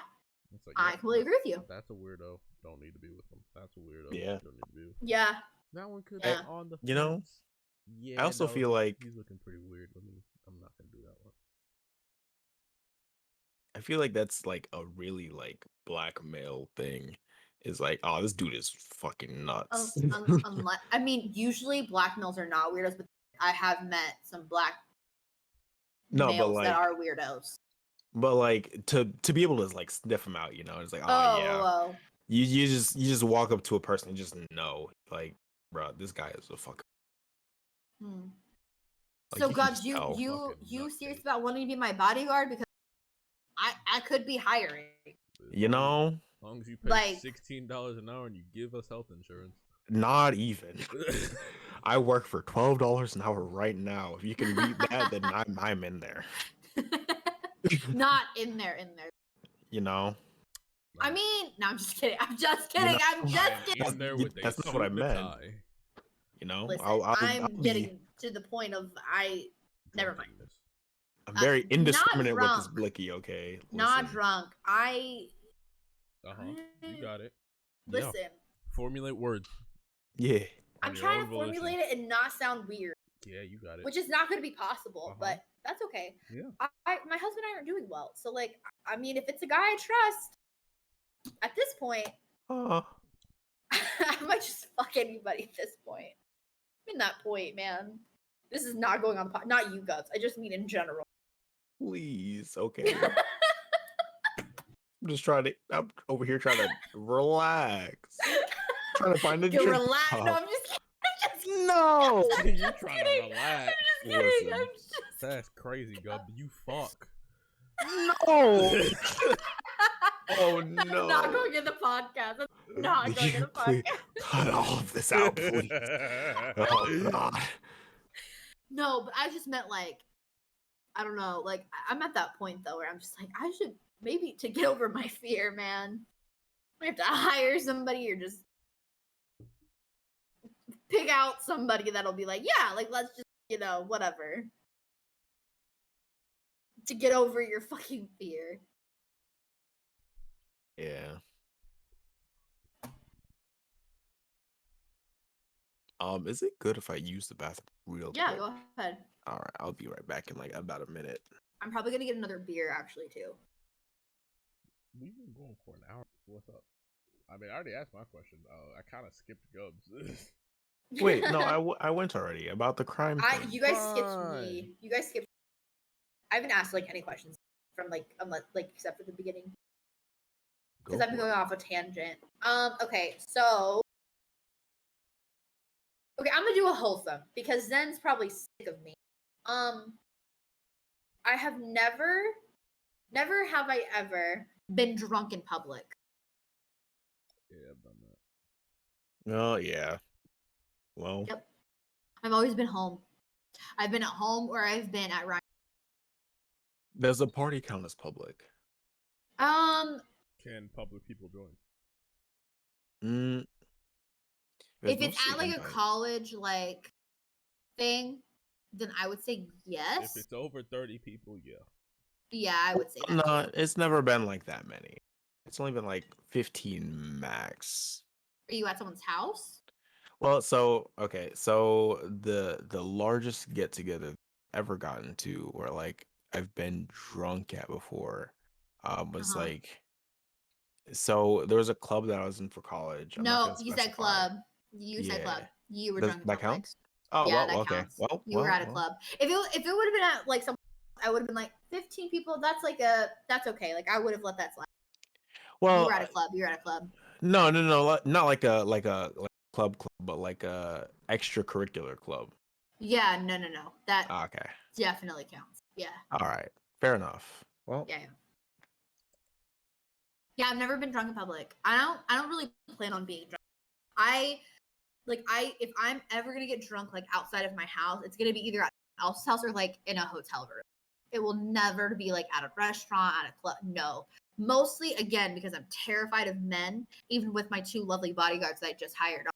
Like, I completely agree with you. That's a weirdo. Don't need to be with them. That's a weirdo. Yeah. Don't need to be with. Yeah. That one could be on the. You know. Yeah. I also feel like he's looking pretty weird. I'm not gonna do that one. I feel like that's like a really like black male thing. Is like, oh, this dude is fucking nuts. Unless, I mean, usually black males are not weirdos, but I have met some black males that are weirdos. But like to be able to like sniff them out, you know, it's like, yeah. You just walk up to a person and just know, like, bro, this guy is a fucker. Like, so Gubbs, you serious about wanting to be my bodyguard? Because I could be hiring. You know, as long as you pay like $16 an hour and you give us health insurance. Not even. I work for $12 an hour right now. If you can read that, then I'm in there. Not in there. You know. I mean, no, I'm just kidding. I'm just kidding. That's not what I meant. You know, listen, I'm getting to the point of never mind. I'm very indiscriminate with this blicky. Okay, not drunk. You got it. Listen. Yeah. Formulate words. Yeah. I'm trying to formulate it and not sound weird. Yeah, you got it. Which is not going to be possible, but that's okay. Yeah. My husband and I aren't doing well. So, like, I mean, if it's a guy I trust, at this point, I might just fuck anybody at this point. I'm in that point, man. This is not going on not you, Gubbs. I just mean in general. Please, okay. I'm over here trying to relax. Trying to find a drink. Relax. No, I'm just kidding. No. You're trying to relax. I'm just kidding. I'm just... That's crazy, Gubbs. You fuck. No. Oh no. That's not going in the podcast. That's not going in the podcast. Cut all of this out, please. Oh God. No, but I just meant like, I don't know. Like, I'm at that point though where I'm just like, I should maybe to get over my fear, man. I have to hire somebody or just pick out somebody that'll be like, yeah, like let's just, whatever. To get over your fucking fear. Yeah. Is it good if I use the bathroom real quick? Yeah, go ahead. All right, I'll be right back in like about a minute. I'm probably gonna get another beer actually too. We've been going for an hour. What's up? I mean, I already asked my question. I kind of skipped Gubbs. Wait, no, I went already about the crime thing. You guys skipped me. You guys skipped. I haven't asked like any questions from like except for the beginning because I've been going off a tangent. Okay, so I'm gonna do a wholesome because Zen's probably sick of me. I have never have I ever been drunk in public. Yeah, I've done that. Oh yeah. Well. Yep. I've always been home. I've been at home or I've been at Ryan. Does a party count as public? Can public people join? If it's at like a college like thing, then I would say yes. If it's over 30 people, yeah. Yeah, I would say that. No, it's never been like that many. It's only been like 15 max. Are you at someone's house? Well, so the largest get together I've ever gotten to, or like I've been drunk at before, was like. So there was a club that I was in for college. No, you said club. You said club. You were drunk. That counts. Oh, yeah, well, okay. Counts. Well, you were at a club. If it would have been at like some, I would have been like 15 people. That's okay. Like I would have let that slide. Well, you were at a club. You're at a club. No, not like a club, but like a extracurricular club. Yeah, no. That okay. Definitely counts. Yeah. All right. Fair enough. Well. Yeah. Yeah, I've never been drunk in public. I don't really plan on being drunk. If I'm ever gonna get drunk like outside of my house, it's gonna be either at my else's house or like in a hotel room. It will never be like at a restaurant, at a club. No. Mostly again because I'm terrified of men, even with my 2 lovely bodyguards that I just hired.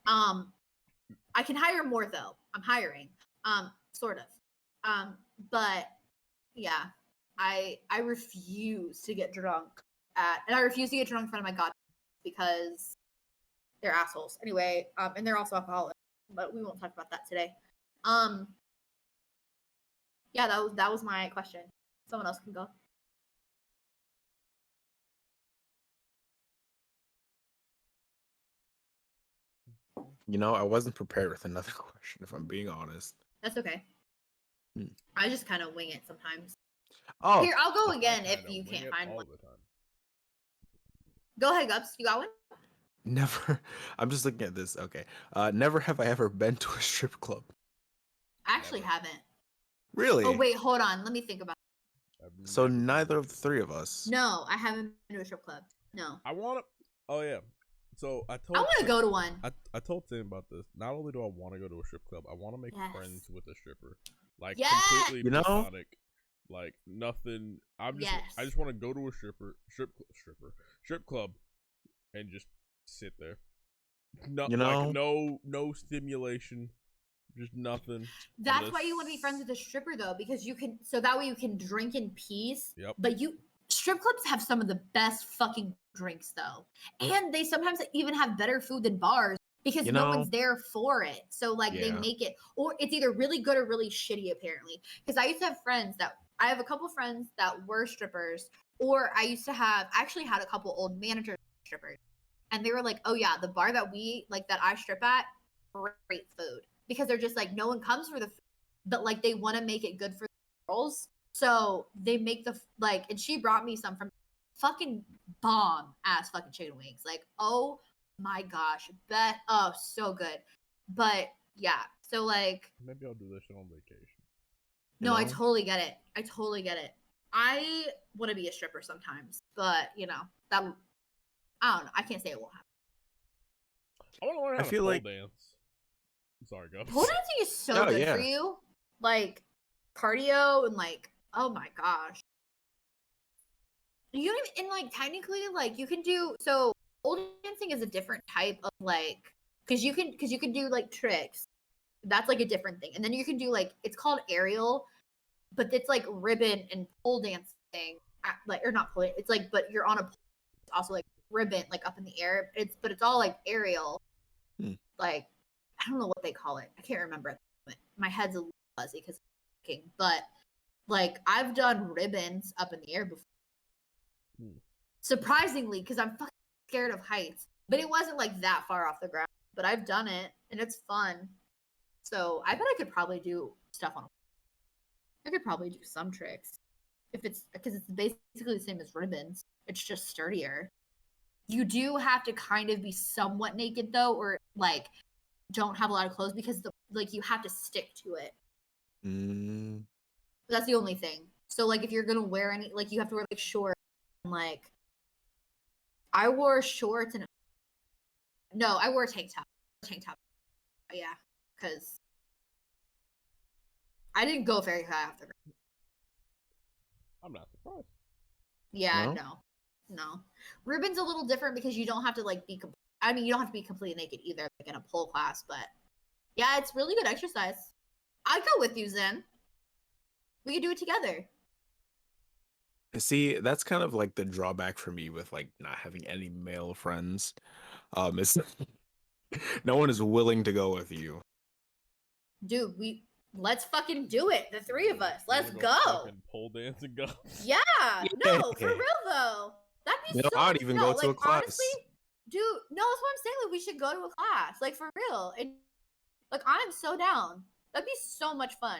I can hire more though. I'm hiring. Sort of. But yeah, I refuse to get drunk and I refuse to get drunk in front of my god because they're assholes. Anyway, and they're also alcoholics, but we won't talk about that today. Yeah, that was my question. Someone else can go. I wasn't prepared with another question, if I'm being honest. That's okay. I just kind of wing it sometimes. Oh, here, I'll go again if you can't find one. Go ahead, Gubbs. You got one? Never. I'm just looking at this. Okay. Never have I ever been to a strip club. I actually haven't. Really? Oh wait, hold on. Let me think about it. So neither of the 3 of us. No, I haven't been to a strip club. No. I want to. Oh yeah. So I want to go to one. I told Tim about this. Not only do I want to go to a strip club, I want to make friends with a stripper. Like completely platonic. Like nothing. I just want to go to a strip club, and just sit there. No, like no stimulation, just nothing. That's why you want to be friends with a stripper though, because you can. So that way you can drink in peace. Yep. But strip clubs have some of the best fucking drinks though, and they sometimes even have better food than bars because no one's there for it. So like they make it, or it's either really good or really shitty apparently. Because I used to have I have a couple friends that were strippers, or I actually had a couple old managers strippers, and they were like, oh yeah, the bar that I strip at, great food, because they're just like no one comes for the food, but like they want to make it good for the girls. So they make and she brought me some from fucking bomb ass fucking chicken wings. Like, oh my gosh, so good. But yeah, so like maybe I'll do this on vacation. No, I totally get it. I want to be a stripper sometimes, but that I don't know. I can't say it won't happen. I want to learn how to pole dance. Sorry, Gubbs. Pole dancing is so good for you. Like cardio and like, oh my gosh. You don't even, and like technically like you can do, so pole dancing is a different type of like, because you can do like tricks. That's like a different thing. And then you can do like, it's called aerial, but it's like ribbon and pole dancing, or not pole. It's like, but you're on a pole. It's also like ribbon, like up in the air. But it's all like aerial. Like, I don't know what they call it. I can't remember at the moment. My head's a little fuzzy because I'm thinking. But like, I've done ribbons up in the air before. Surprisingly, because I'm fucking scared of heights. But it wasn't like that far off the ground. But I've done it, and it's fun. So I bet I could probably do stuff on. I could probably do some tricks, because it's basically the same as ribbons. It's just sturdier. You do have to kind of be somewhat naked though, or like don't have a lot of clothes because you have to stick to it. That's the only thing. So like if you're gonna wear any, like you have to wear like shorts. And, like I wore shorts and I wore a tank top. Yeah, because I didn't go very high off the ground. I'm not surprised. Yeah, no. Ribbon's a little different because you don't have to like be. You don't have to be completely naked either, like in a pole class. But yeah, it's really good exercise. I'd go with you, Zen. We could do it together. See, that's kind of like the drawback for me with like not having any male friends. It's no one is willing to go with you. Dude, let's fucking do it. The 3 of us. Let's go. Pole dancing go. Yeah. No, for real though. That'd be so I'd even go to a class. Honestly, dude, no, that's what I'm saying. Like we should go to a class. Like for real. And like I'm so down. That'd be so much fun.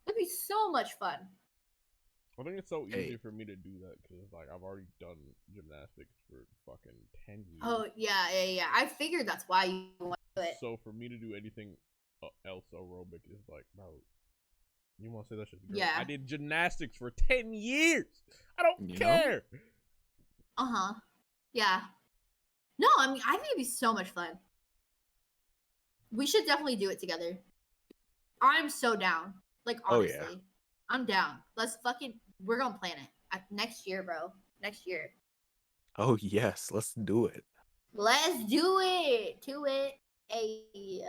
That'd be so much fun. I think it's so easy for me to do that because like I've already done gymnastics for fucking 10 years. Oh yeah. I figured that's why you want to do it. So for me to do anything else aerobic is like, bro, you want to say that shit? Yeah. I did gymnastics for 10 years. I don't care. Yeah. No, I mean, I think it'd be so much fun. We should definitely do it together. I'm so down. Like, honestly. Oh, yeah. I'm down. We're gonna plan it. Next year, bro. Next year. Oh, yes. Let's do it. Let's do it. To it. Hey.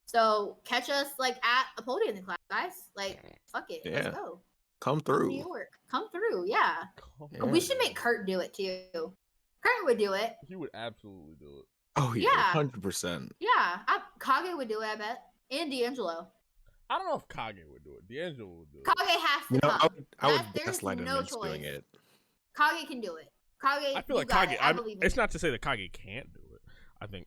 So, catch us, like, at a pole dancing class, guys. Like, fuck it. Yeah. Let's go. Come through. New York. Come through, yeah. Yeah. We should make Kurt do it, too. Kurt would do it. He would absolutely do it. Oh, yeah. Yeah. 100%. Yeah. Kage would do it, I bet. And D'Angelo. I don't know if Kage would do it. D'Angelo would do it. Kage has to come. I would There's gaslight him no into doing it. Kage can do it. Kage, I feel like Kage. I believe in it's it. not to say that Kage can't do it. I think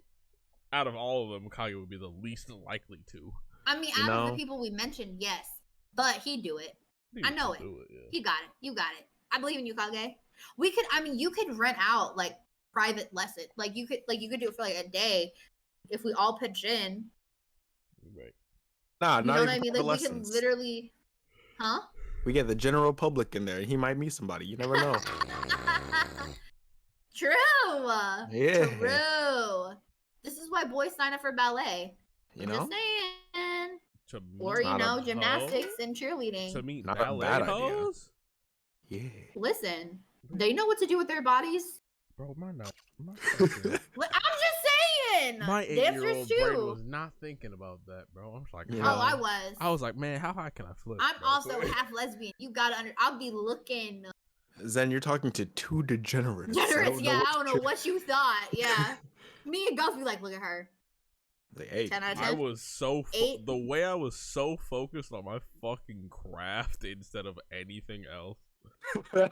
out of all of them, Kage would be the least likely to. I mean, out of the people we mentioned, yes, but he'd do it. I know it. Yeah. He got it. You got it. I believe in you, Kage. We could. I mean, you could rent out like private lesson. Like you could do it for like a day if we all pitch in. Right. Nah, You not know even what I mean? for Like we could lessons. literally, huh? We get the general public in there. He might meet somebody. You never know. True. Yeah. True. This is why boys sign up for ballet. You I'm know? just saying. To Or, Not a gymnastics and cheerleading. To meet Not a ballet bad idea. hoes? Yeah. Listen, they know what to do with their bodies. Bro, my I'm just saying. my Dancers 8-year-old brain too. was not thinking about that, bro. I was like, You Oh, know. I was. I was like, man, how high can I flip? I'm bro? also half lesbian. You gotta I'll be looking. Zen, you're talking to two degenerates. Generous, yeah. I don't know you- what you thought. Yeah. Me and Gus be like, look at her. Like, hey, 10 out of I 10. was so Eight. the way I was so focused on my fucking craft instead of anything else.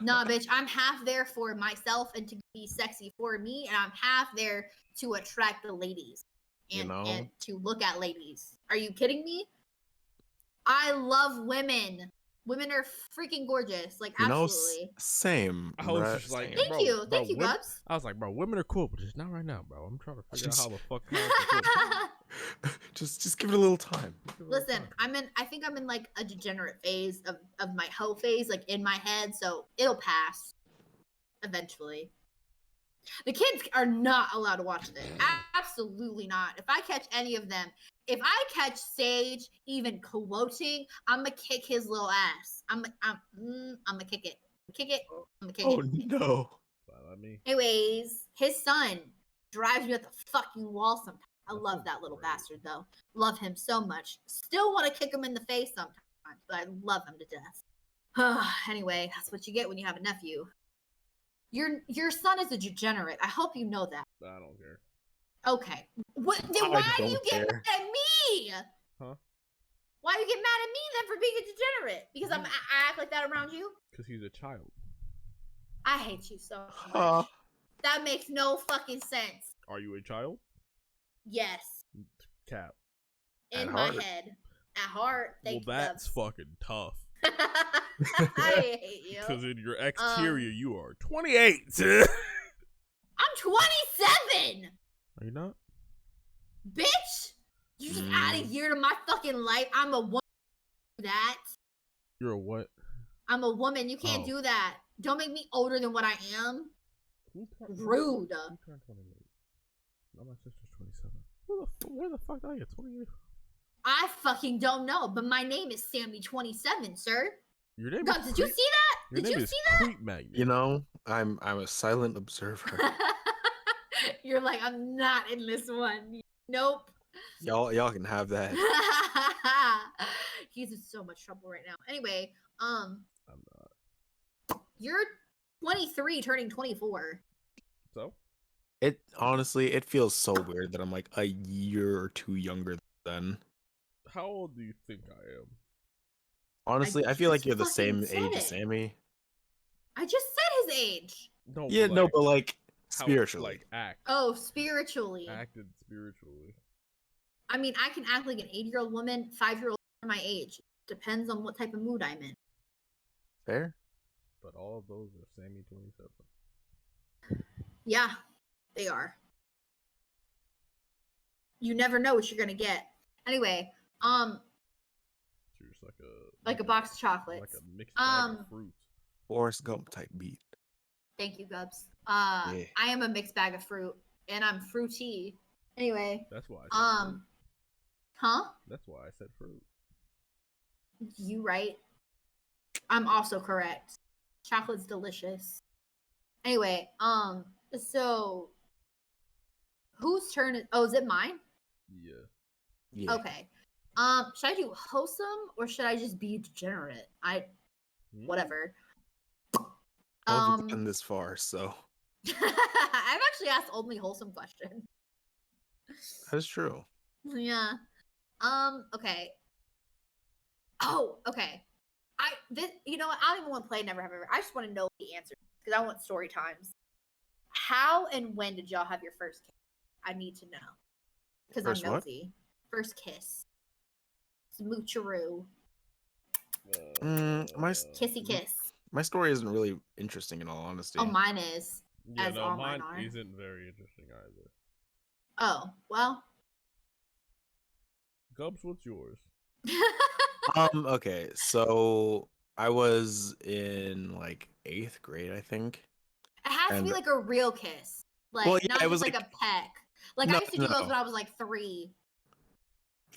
Nah, bitch. I'm half there for myself and to be sexy for me, and I'm half there to attract the ladies and, and to look at ladies. Are you kidding me? I love women. Women are freaking gorgeous. Like, absolutely. Same. I was bruh, just like, same. Thank bro, you. Thank you, women- Gubbs. I was like, bro, women are cool, but just not right now, bro. I'm trying to figure out how the fuck. just give it a little time. Listen, I think I'm in like a degenerate phase of my hoe phase, like in my head, so it'll pass eventually. The kids are not allowed to watch this. Absolutely not. If I catch any of them, if I catch Sage even quoting, I'm gonna kick his little ass. I'm gonna kick it. Kick it. I'm gonna kick Oh it. no. Anyways, his son drives me at the fucking wall sometimes. I love that little bastard though. Love him so much. Still want to kick him in the face sometimes, but I love him to death. Anyway, that's what you get when you have a nephew. Your son is a degenerate. I hope you know that. I don't care. Okay. What? Then why do you get mad at me? Huh? Why do you get mad at me then for being a degenerate? Because I act like that around you? Because he's a child. I hate you so much. That makes no fucking sense. Are you a child? Yes. Cap. In At my heart. head. At heart. Thank Well, you, that's fucking tough. I hate you. Because in your exterior, you are 28. I'm 27! Are you not? Bitch! You just add a year to my fucking life. I'm a woman. That. You're a what? I'm a woman. You can't do that. Don't make me older than what I am. Rude. Who turned 28? No, my sister's 27. Where the fuck did I get 28? I fucking don't know, but my name is Sammy27, sir. Your name God, is did you see that? Did you see that? Creep Magnet. You know, I'm a silent observer. You're like, I'm not in this one. Nope. Y'all can have that. He's in so much trouble right now. Anyway, I'm not. you're 23 turning 24. So? It honestly, it feels so weird that I'm like a year or two younger than. How old do you think I am? Honestly, I feel like just you're the fucking same said age as it. Sammy. I just said his age. No, Yeah, no, but like how- spiritually. Like act. Oh, spiritually. Acted spiritually. I mean, I can act like an 8-year-old woman, 5-year-old my age. Depends on what type of mood I'm in. Fair. But all of those are Sammy 27. Yeah, they are. You never know what you're gonna get. Anyway, So you're just like a box of chocolates. Like a mixed bag of fruits. Forrest Gump type beat. Thank you, Gubbs. Yeah. I am a mixed bag of fruit, and I'm fruity. Anyway. That's why I said fruit. Huh? That's why I said fruit. You right. I'm also correct. Chocolate's delicious. Anyway, so whose turn is it mine? Yeah. Okay. Should I do wholesome or should I just be degenerate? Whatever. Well, we've gotten this far, so I've actually asked only wholesome questions. that's true. Yeah. Okay. Oh, okay. You know what? I don't even want to play Never Have Ever. I just want to know the answer because I want story times. How and when did y'all have your first kiss? I need to know because I'm nosy. First kiss. Smoocheroo. Kissy kiss. My story isn't really interesting in all honesty. Oh, mine is. Yeah, no, mine isn't very interesting either. Oh, well. Gubbs, what's yours? Okay, so I was in like 8th grade, I think. It has to be like a real kiss. Like, well, yeah, not it just was like a peck. Like, I used to do those when I was like 3.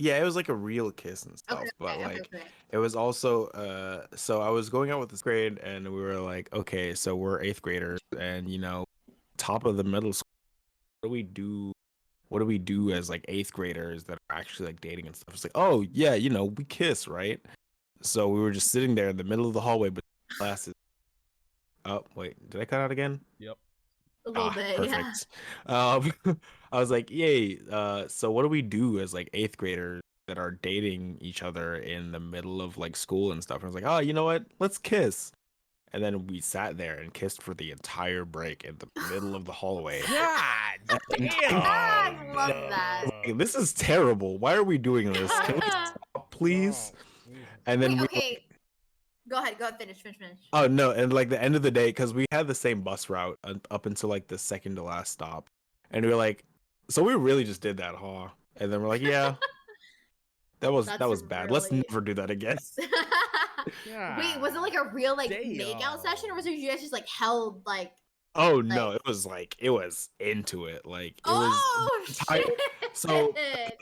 Yeah, it was like a real kiss and stuff, but like it was also so I was going out with this grade and we were like, okay, so we're 8th graders and you know, top of the middle school, what do we do as like 8th graders that are actually like dating and stuff? It's like, oh yeah, you know, we kiss, right? So we were just sitting there in the middle of the hallway but classes. Oh wait, did I cut out again? Yep. A little bit, perfect. Yeah. I was like, yay, so what do we do as like 8th graders that are dating each other in the middle of like school and stuff? And I was like, oh, you know what? Let's kiss. And then we sat there and kissed for the entire break in the middle of the hallway. God damn! I love that. Like, this is terrible. Why are we doing this? Can we stop, please? And then okay. Go ahead, finish. Oh no, and like the end of the day, because we had the same bus route up until like the second to last stop, and we were like, so we really just did that, huh? And then we're like, yeah, that was bad. Let's never do that again. Wait, was it like a real like makeout session, or was it you guys just like held like? Oh no, it was into it. Like it was shit.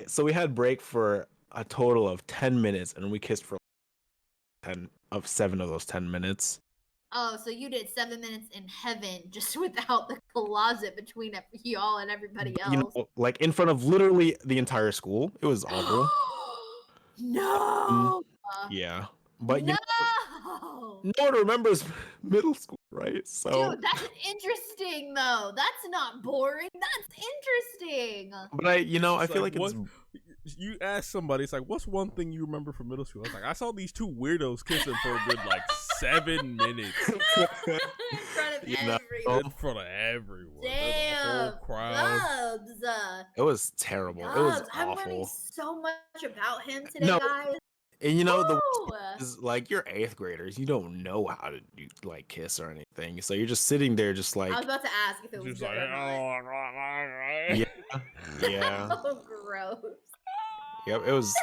So we had break for a total of 10 minutes, and we kissed for 7 of those 10 minutes. Oh, so you did 7 minutes in heaven just without the closet between y'all and everybody else. You know, like in front of literally the entire school. It was awful. No. Yeah, but no one remembers middle school, right? So, dude, that's interesting though. That's not boring. That's interesting. But I feel like it's. You ask somebody, it's like, what's one thing you remember from middle school? I was like, I saw these two weirdos kissing for a good like 7 minutes in front of everyone. In front of everyone. Damn, the whole crowd. Gubbs. It was terrible. Gubbs, it was awful. I'm learning so much about him today, guys. And the is like you're 8th graders, you don't know how to do like kiss or anything, so you're just sitting there, just like. I was about to ask if it was good or not. Yeah. Oh, gross. Yep, it was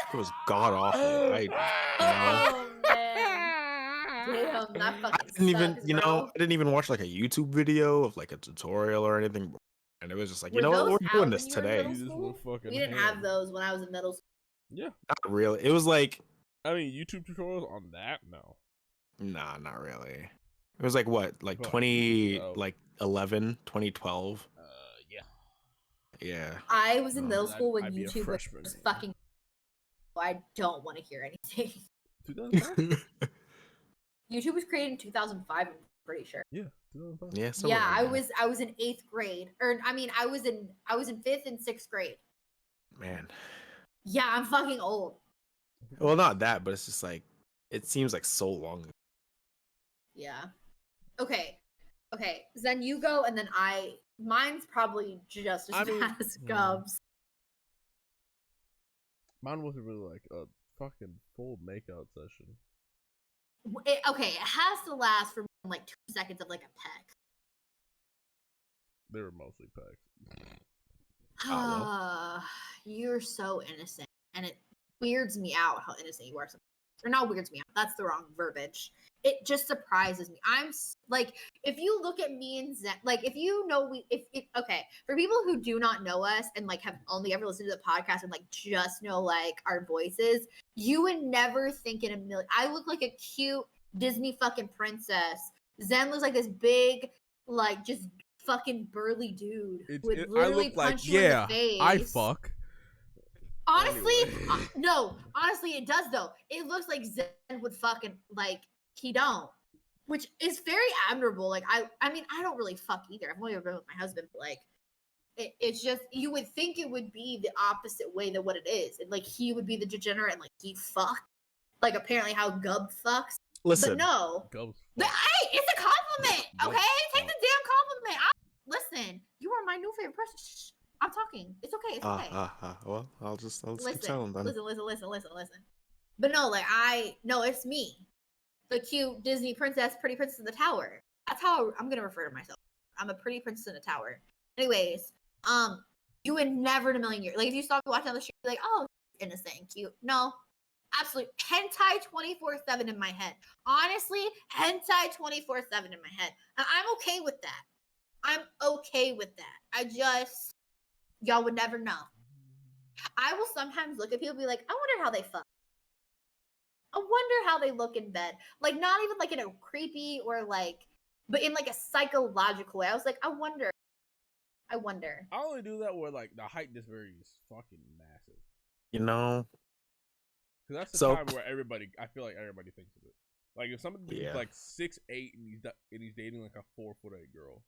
god awful. Oh man. Damn, that fucking I didn't even, bro. I didn't even watch like a YouTube video of like a tutorial or anything, and it was just like, you know what, we're doing this today. We didn't have those when I was in middle school. Yeah, not really. It was like, I mean, YouTube tutorials on that, no. Nah, not really. It was like what, like 2011, 2012. Yeah. I was in middle school when YouTube was fucking. I don't want to hear anything. 2005? YouTube was created in 2005. I'm pretty sure. Yeah, 2005. Yeah. Yeah, I was in 8th grade, or I mean, I was in 5th and 6th grade. Man. Yeah, I'm fucking old. Well, not that, but it's just like it seems like so long ago. Yeah. Okay. Then you go, and then mine's probably just as bad as Gubbs. Mine wasn't really like a fucking full makeout session. It has to last for like 2 seconds of like a peck. They were mostly pecks. You're so innocent, and it weirds me out how innocent you are sometimes. or not weirds me out. That's the wrong verbiage. It just surprises me. I'm like, if you look at me and Zen, like, if you know, okay, for people who do not know us and like have only ever listened to the podcast and like just know like our voices, you would never think in a million. I look like a cute Disney fucking princess. Zen looks like this big, like, just fucking burly dude would literally punch you in the face. I fuck. Honestly, anyway. No. Honestly, it does though. It looks like Zen would fucking like he don't, which is very admirable. Like I mean, I don't really fuck either. I've only ever been with my husband, but like it's just you would think it would be the opposite way than what it is, and like he would be the degenerate and like he fuck, like apparently how Gubb fucks. Listen, but no, hey, it's a compliment. Okay, take the damn compliment. Listen, you are my new favorite person. Shh. I'm talking. It's okay. It's okay. Well, I'll keep silent then. Listen. But no, it's me. The cute Disney princess, pretty princess in the tower. That's how I'm going to refer to myself. I'm a pretty princess in a tower. Anyways, you would never in a million years. Like, if you saw me watching on the street, like, oh, innocent and cute. No, absolutely. Hentai 24/7 in my head. Honestly, hentai 24/7 in my head. And I'm okay with that. Y'all would never know. I will sometimes look at people and be like, I wonder how they fuck. I wonder how they look in bed. Like, not even like in a creepy or like, but in like a psychological way. I was like, I wonder. I only do that where like the height disparity is fucking massive. You know? Because that's the time where I feel like everybody thinks of it. Like if somebody's like 6'8" and he's dating like a 4'8" girl.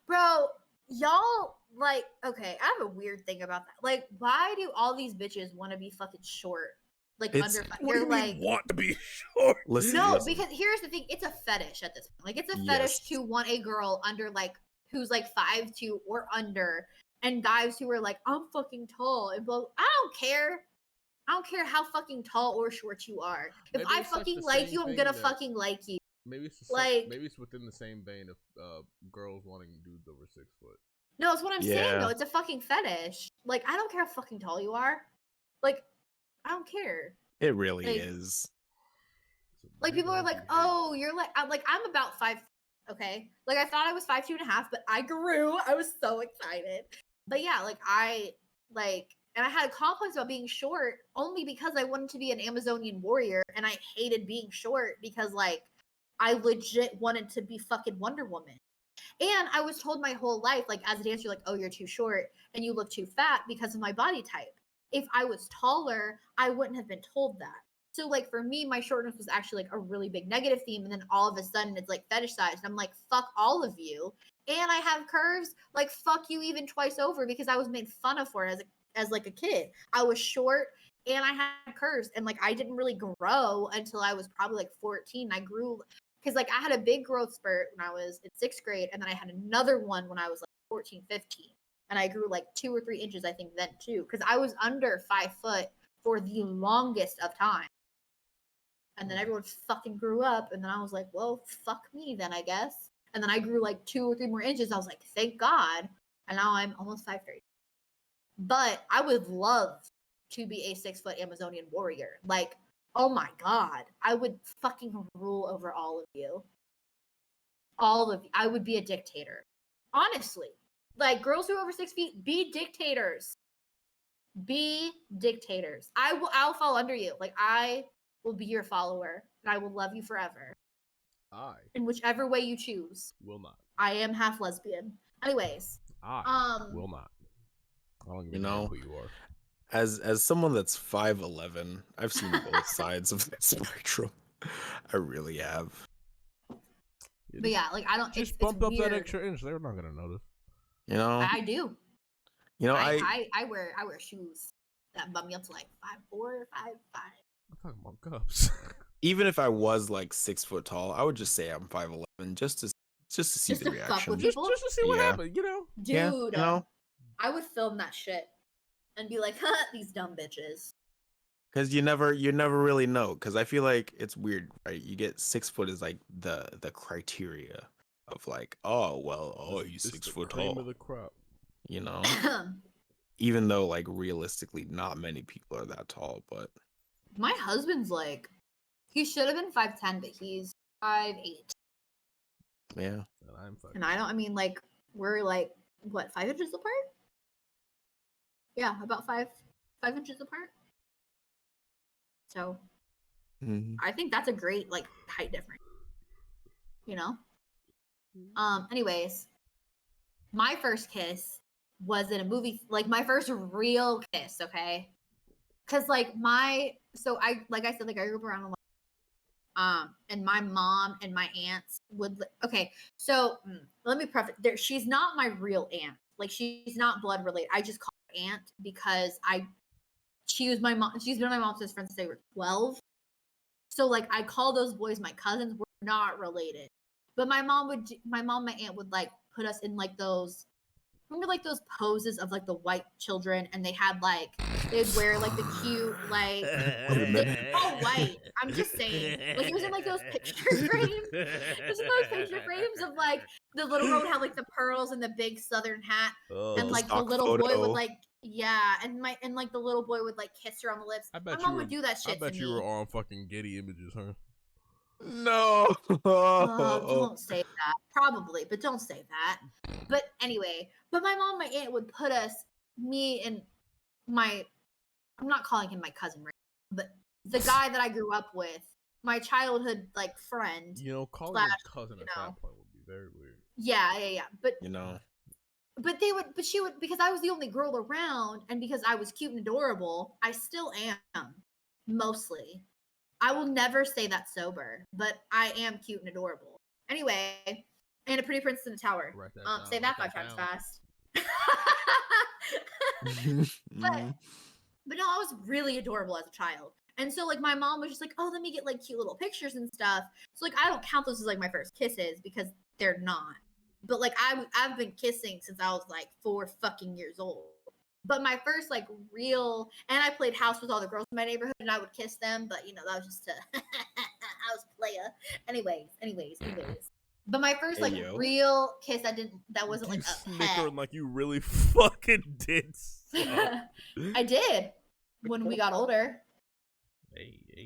Bro, y'all, like, okay, I have a weird thing about that. Like, why do all these bitches want to be fucking short? Like, under, they're like, want to be short? Listen, because here's the thing, it's a fetish at this point. Like, it's a fetish to want a girl under, like, who's like 5'2" or under, and guys who are like, I'm fucking tall, and blah. I don't care how fucking tall or short you are. If I fucking like you, I'm gonna fucking like you. Maybe it's within the same vein of girls wanting dudes over 6 foot. No, it's what I'm saying though. It's a fucking fetish. Like, I don't care how fucking tall you are. Like, I don't care. It really is. Like, people are like, oh, you're like, I'm about 5. Okay, like I thought I was 5'2.5", but I grew. I was so excited. But yeah, like and I had a complex about being short only because I wanted to be an Amazonian warrior, and I hated being short because like I legit wanted to be fucking Wonder Woman. And I was told my whole life, like as a dancer, like, oh, you're too short and you look too fat because of my body type. If I was taller, I wouldn't have been told that. So like for me, my shortness was actually like a really big negative theme. And then all of a sudden it's like fetishized. And I'm like, fuck all of you. And I have curves, like fuck you even twice over because I was made fun of for it as like a kid. I was short and I had curves, and like I didn't really grow until I was probably like 14. I grew because like I had a big growth spurt when I was in 6th grade, and then I had another one when I was like 14, 15. And I grew like 2 or 3 inches, I think, then too, because I was under 5 foot for the longest of time. And then everyone fucking grew up, and then I was like, well, fuck me then, I guess. And then I grew like 2 or 3 more inches. I was like, thank God. And now I'm almost 5'3". But I would love to be a 6-foot Amazonian warrior. Like, oh my God, I would fucking rule over all of you. All of you. I would be a dictator. Honestly. Like, girls who are over 6 feet, be dictators. Be dictators. I'll fall under you. Like, I will be your follower, and I will love you forever. In whichever way you choose. Will not. I am half lesbian. Anyways. Will not. I don't even know who you are. As someone that's 5'11", I've seen both sides of the spectrum. I really have. But yeah, like I don't. Just bump up that extra inch. They're not gonna notice. You know. I do. You know, I wear shoes that bump me up to like 5'4", 5'5". I'm talking about Gubbs. Even if I was like 6 foot tall, I would just say I'm 5'11", just to see the reaction. Just to see what happens, you know. Dude, yeah, you know? I would film that shit and be like, huh, these dumb bitches. Because you never really know. Because I feel like it's weird, right? You get 6 foot is like the criteria of like, he's 6 foot tall. Cream of the crop. You know, even though like realistically, not many people are that tall, but My husband's like, he should have been 5'10", but he's 5'8". Yeah. And I'm 5'8". And I mean, like, we're like, what, 5 inches apart? Yeah, about 5 inches apart. So, I think that's a great, like, height difference. You know? Anyways, my first kiss was in a movie, like, my first real kiss, okay? Because, like, I said, like, I grew up around a lot. And my mom and my aunts would, okay, so let me preface, she's not my real aunt. Like, she's not blood related. I just call her aunt because she's been my mom's best friend since they were 12. So, like, I call those boys my cousins. We're not related. But my mom, my aunt would, like, put us in, like, those, remember, like, those poses of, like, the white children, and they had, like, they'd wear, like, the cute, like, oh, white. I'm just saying. Like, it was in, like, those picture frames. It was in those picture frames of, like, the little girl would have, like, the pearls and the big southern hat. And, like, the little boy would, like, yeah, and like, the little boy would, like, kiss her on the lips. My mom would do that shit to me. I bet you were on fucking Getty Images, huh? No. Don't say that. Probably, but don't say that. But anyway, my mom and my aunt would put me and I'm not calling him my cousin right now, but the guy that I grew up with, my childhood, like, friend. You know, calling him cousin at that point would be very weird. Yeah. But But she would, because I was the only girl around, and because I was cute and adorable, I still am, mostly. I will never say that sober, but I am cute and adorable. Anyway, and a pretty princess in a tower. Say that 5 times fast. But no, I was really adorable as a child. And so, like, my mom was just like, oh, let me get, like, cute little pictures and stuff. So, like, I don't count those as, like, my first kisses because they're not. But, like, I've been kissing since I was, like, 4 fucking years old. But my first, like, real, and I played house with all the girls in my neighborhood, and I would kiss them, but, you know, that was just I was a playa. Anyways. But my first, like, real kiss, that wasn't, like, a pet. Like you really fucking did. I did when we got older.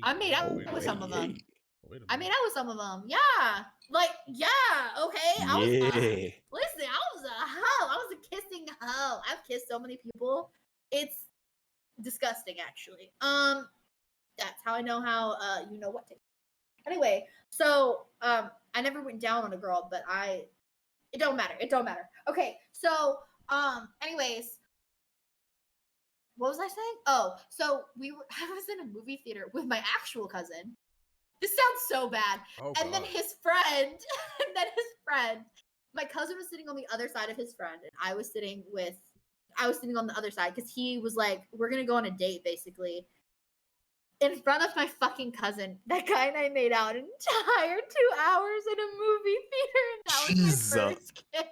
I made out with some of them. I made out with some of them. Yeah. Like, yeah. Okay. I was a hoe. I was a kissing hoe. I've kissed so many people. It's disgusting, actually. That's how I know how, you know what to do. Anyway, so, I never went down on a girl, but it don't matter. Okay. So, anyways, what was I saying? Oh, so I was in a movie theater with my actual cousin. This sounds so bad. Oh, and then his friend, my cousin was sitting on the other side of his friend, and I was sitting on the other side because he was like, we're going to go on a date, basically. In front of my fucking cousin, that guy and I made out an entire 2 hours in a movie theater, and that was my first kiss.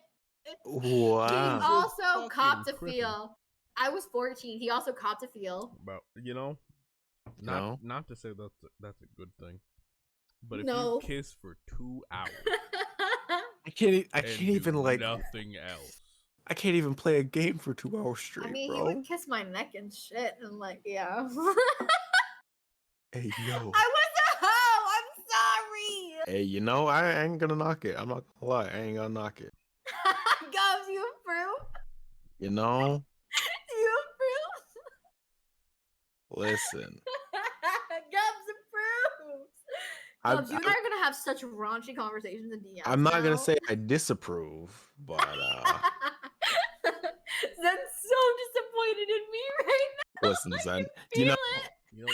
Wow. He also copped a feel. I was 14. He also copped a feel. But, you know, not to say that's a good thing. But if you kiss for 2 hours, I can't even like nothing else. I can't even play a game for 2 hours straight. I mean, he would kiss my neck and shit, and like, yeah. Hey, yo. I was a hoe. I'm sorry. Hey, you know, I ain't gonna knock it. I'm not gonna lie. I ain't gonna knock it. Gubbs, you approve? You know. You approve? Listen. Gubbs approves. Gubbs, you and I are gonna have such raunchy conversations in DMs. I'm not gonna say I disapprove, but Zen's so disappointed in me right now. Listen, Zen, you know,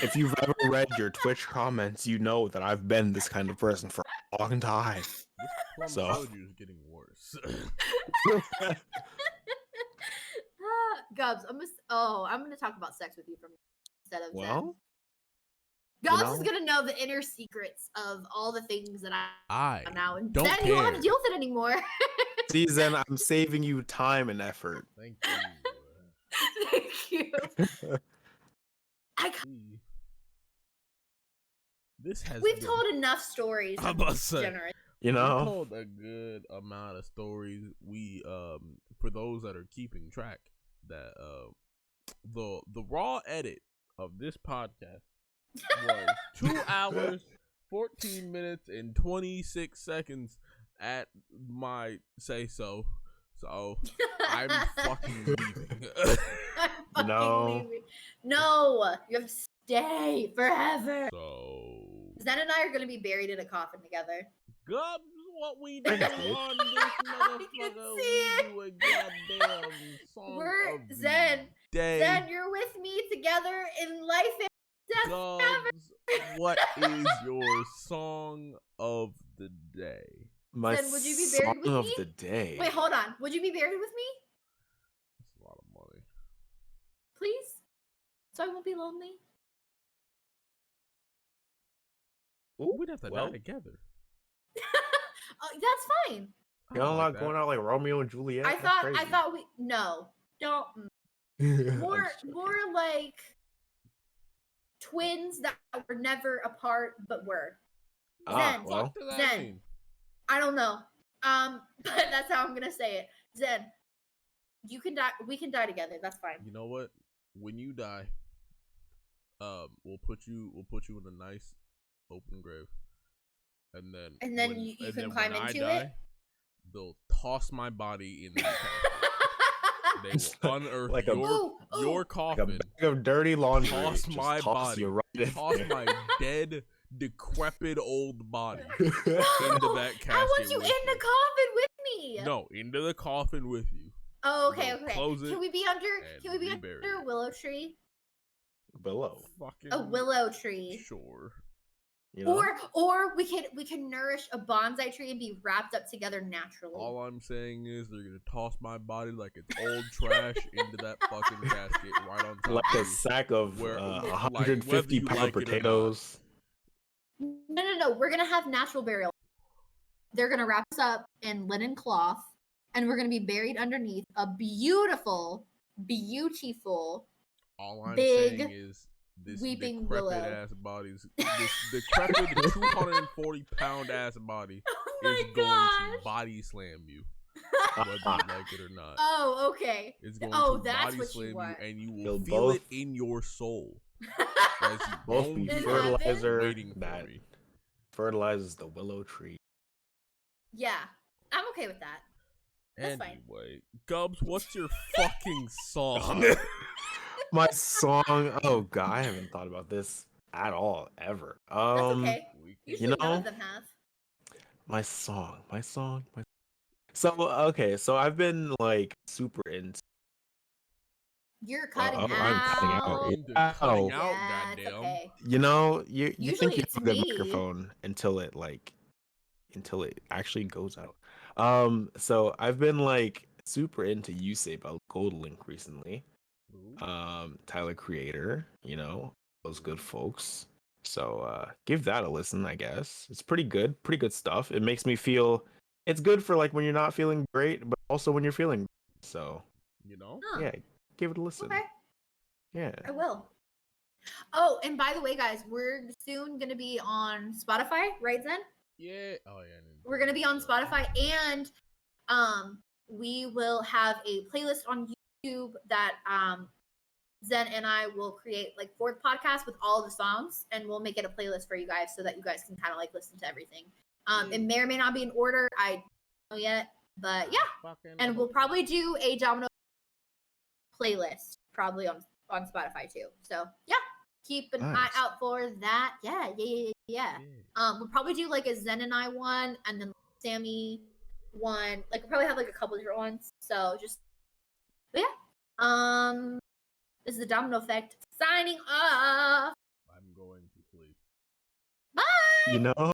if you've ever read your Twitch comments, you know that I've been this kind of person for a long time. This plum is getting worse. Gubbs, I'm gonna talk about sex with you instead of Zen. Gubbs is gonna know the inner secrets of all the things that I now, and don't then care. You won't have to deal with it anymore. See, Zen, I'm saving you time and effort. Thank you. Thank you. We've told enough stories. I'm about to say, you know, we told a good amount of stories. We for those that are keeping track, that the raw edit of this podcast was 2 hours, 14 minutes, and 26 seconds at my say so. So I'm fucking leaving. I'm fucking leaving. No, you have to stay forever. So Zen and I are gonna be buried in a coffin together. Gubbs, what we do on this motherfucker, we do a goddamn song of the Zen. day. Zen, you're with me together in life and death. Gubbs, what is your song of the day? My Zen, would you be buried with song of me? the day. Wait, hold on. Would you be buried with me? That's a lot of money. Please? So I won't be lonely? Ooh, We'd have to die together. That's fine. Y'all not going out like Romeo and Juliet? I thought we no. Don't more like twins that were never apart but were. Zen. What does that mean? I don't know. But that's how I'm gonna say it. Zen, you can die. We can die together. That's fine. You know what? When you die, we'll put you in a nice open grave, and then you can climb into it. They'll toss my body in there. They will unearth like your coffin. Like a bag of dirty laundry. Toss my body. Toss there. my dead, decrepit old body into that casket. I want you in the coffin with me. No, into the coffin with you. Oh, okay, We'll okay. close it Can we be under? and Can we be rebury under a willow tree? Below. Fucking A willow tree. Sure. You know? Or we can nourish a bonsai tree and be wrapped up together naturally. All I'm saying is they're gonna toss my body like it's old trash into that fucking casket right on top like of a sack of where, 150 like, pound potatoes. No. We're gonna have natural burial. They're gonna wrap us up in linen cloth, and we're gonna be buried underneath a beautiful. All I'm big saying is this weeping decrepit willow. ass body's this decrepit 240-pound ass body is going to body slam you, whether you like it or not. Oh, okay. It's going Oh, to that's body what slam you want. and you will You'll feel both- it in your soul as you Both be In fertilizer waiting for that me. fertilizes the willow tree. Yeah, I'm okay with that. That's fine. Anyway, Gubbs, what's your fucking song? My song. Oh god, I haven't thought about this at all ever. That's okay. Usually none of them have. My song. So okay, so I've been like super into. You're cutting out. I'm cutting out. Into Ow. cutting out, Yeah, it's goddamn. okay. You know, you Usually think you it's have a good me. microphone until it actually goes out. So I've been like super into Yusei by Gold Link recently. Tyler Creator, you know, those good folks. So give that a listen, I guess. It's pretty good stuff. It makes me feel it's good for like when you're not feeling great, but also when you're feeling great. So You know? Huh. yeah, give it a listen. Okay, Yeah. I will. Oh, and by the way, guys, we're soon gonna be on Spotify, right, Zen? Yeah. Oh yeah. We're gonna be on Spotify, and we will have a playlist on YouTube that Zen and I will create like for the podcast with all the songs, and we'll make it a playlist for you guys so that you guys can kind of like listen to everything. It may or may not be in order. I don't know yet, but yeah. And we'll probably do a Domino playlist probably on Spotify too. So yeah, keep an eye out for that. Yeah. We'll probably do like a Zen and I one, and then Sammy one. Like we'll probably have like a couple different ones. So just but yeah. This is the Domino Effect signing off. I'm going to sleep. Bye. You know.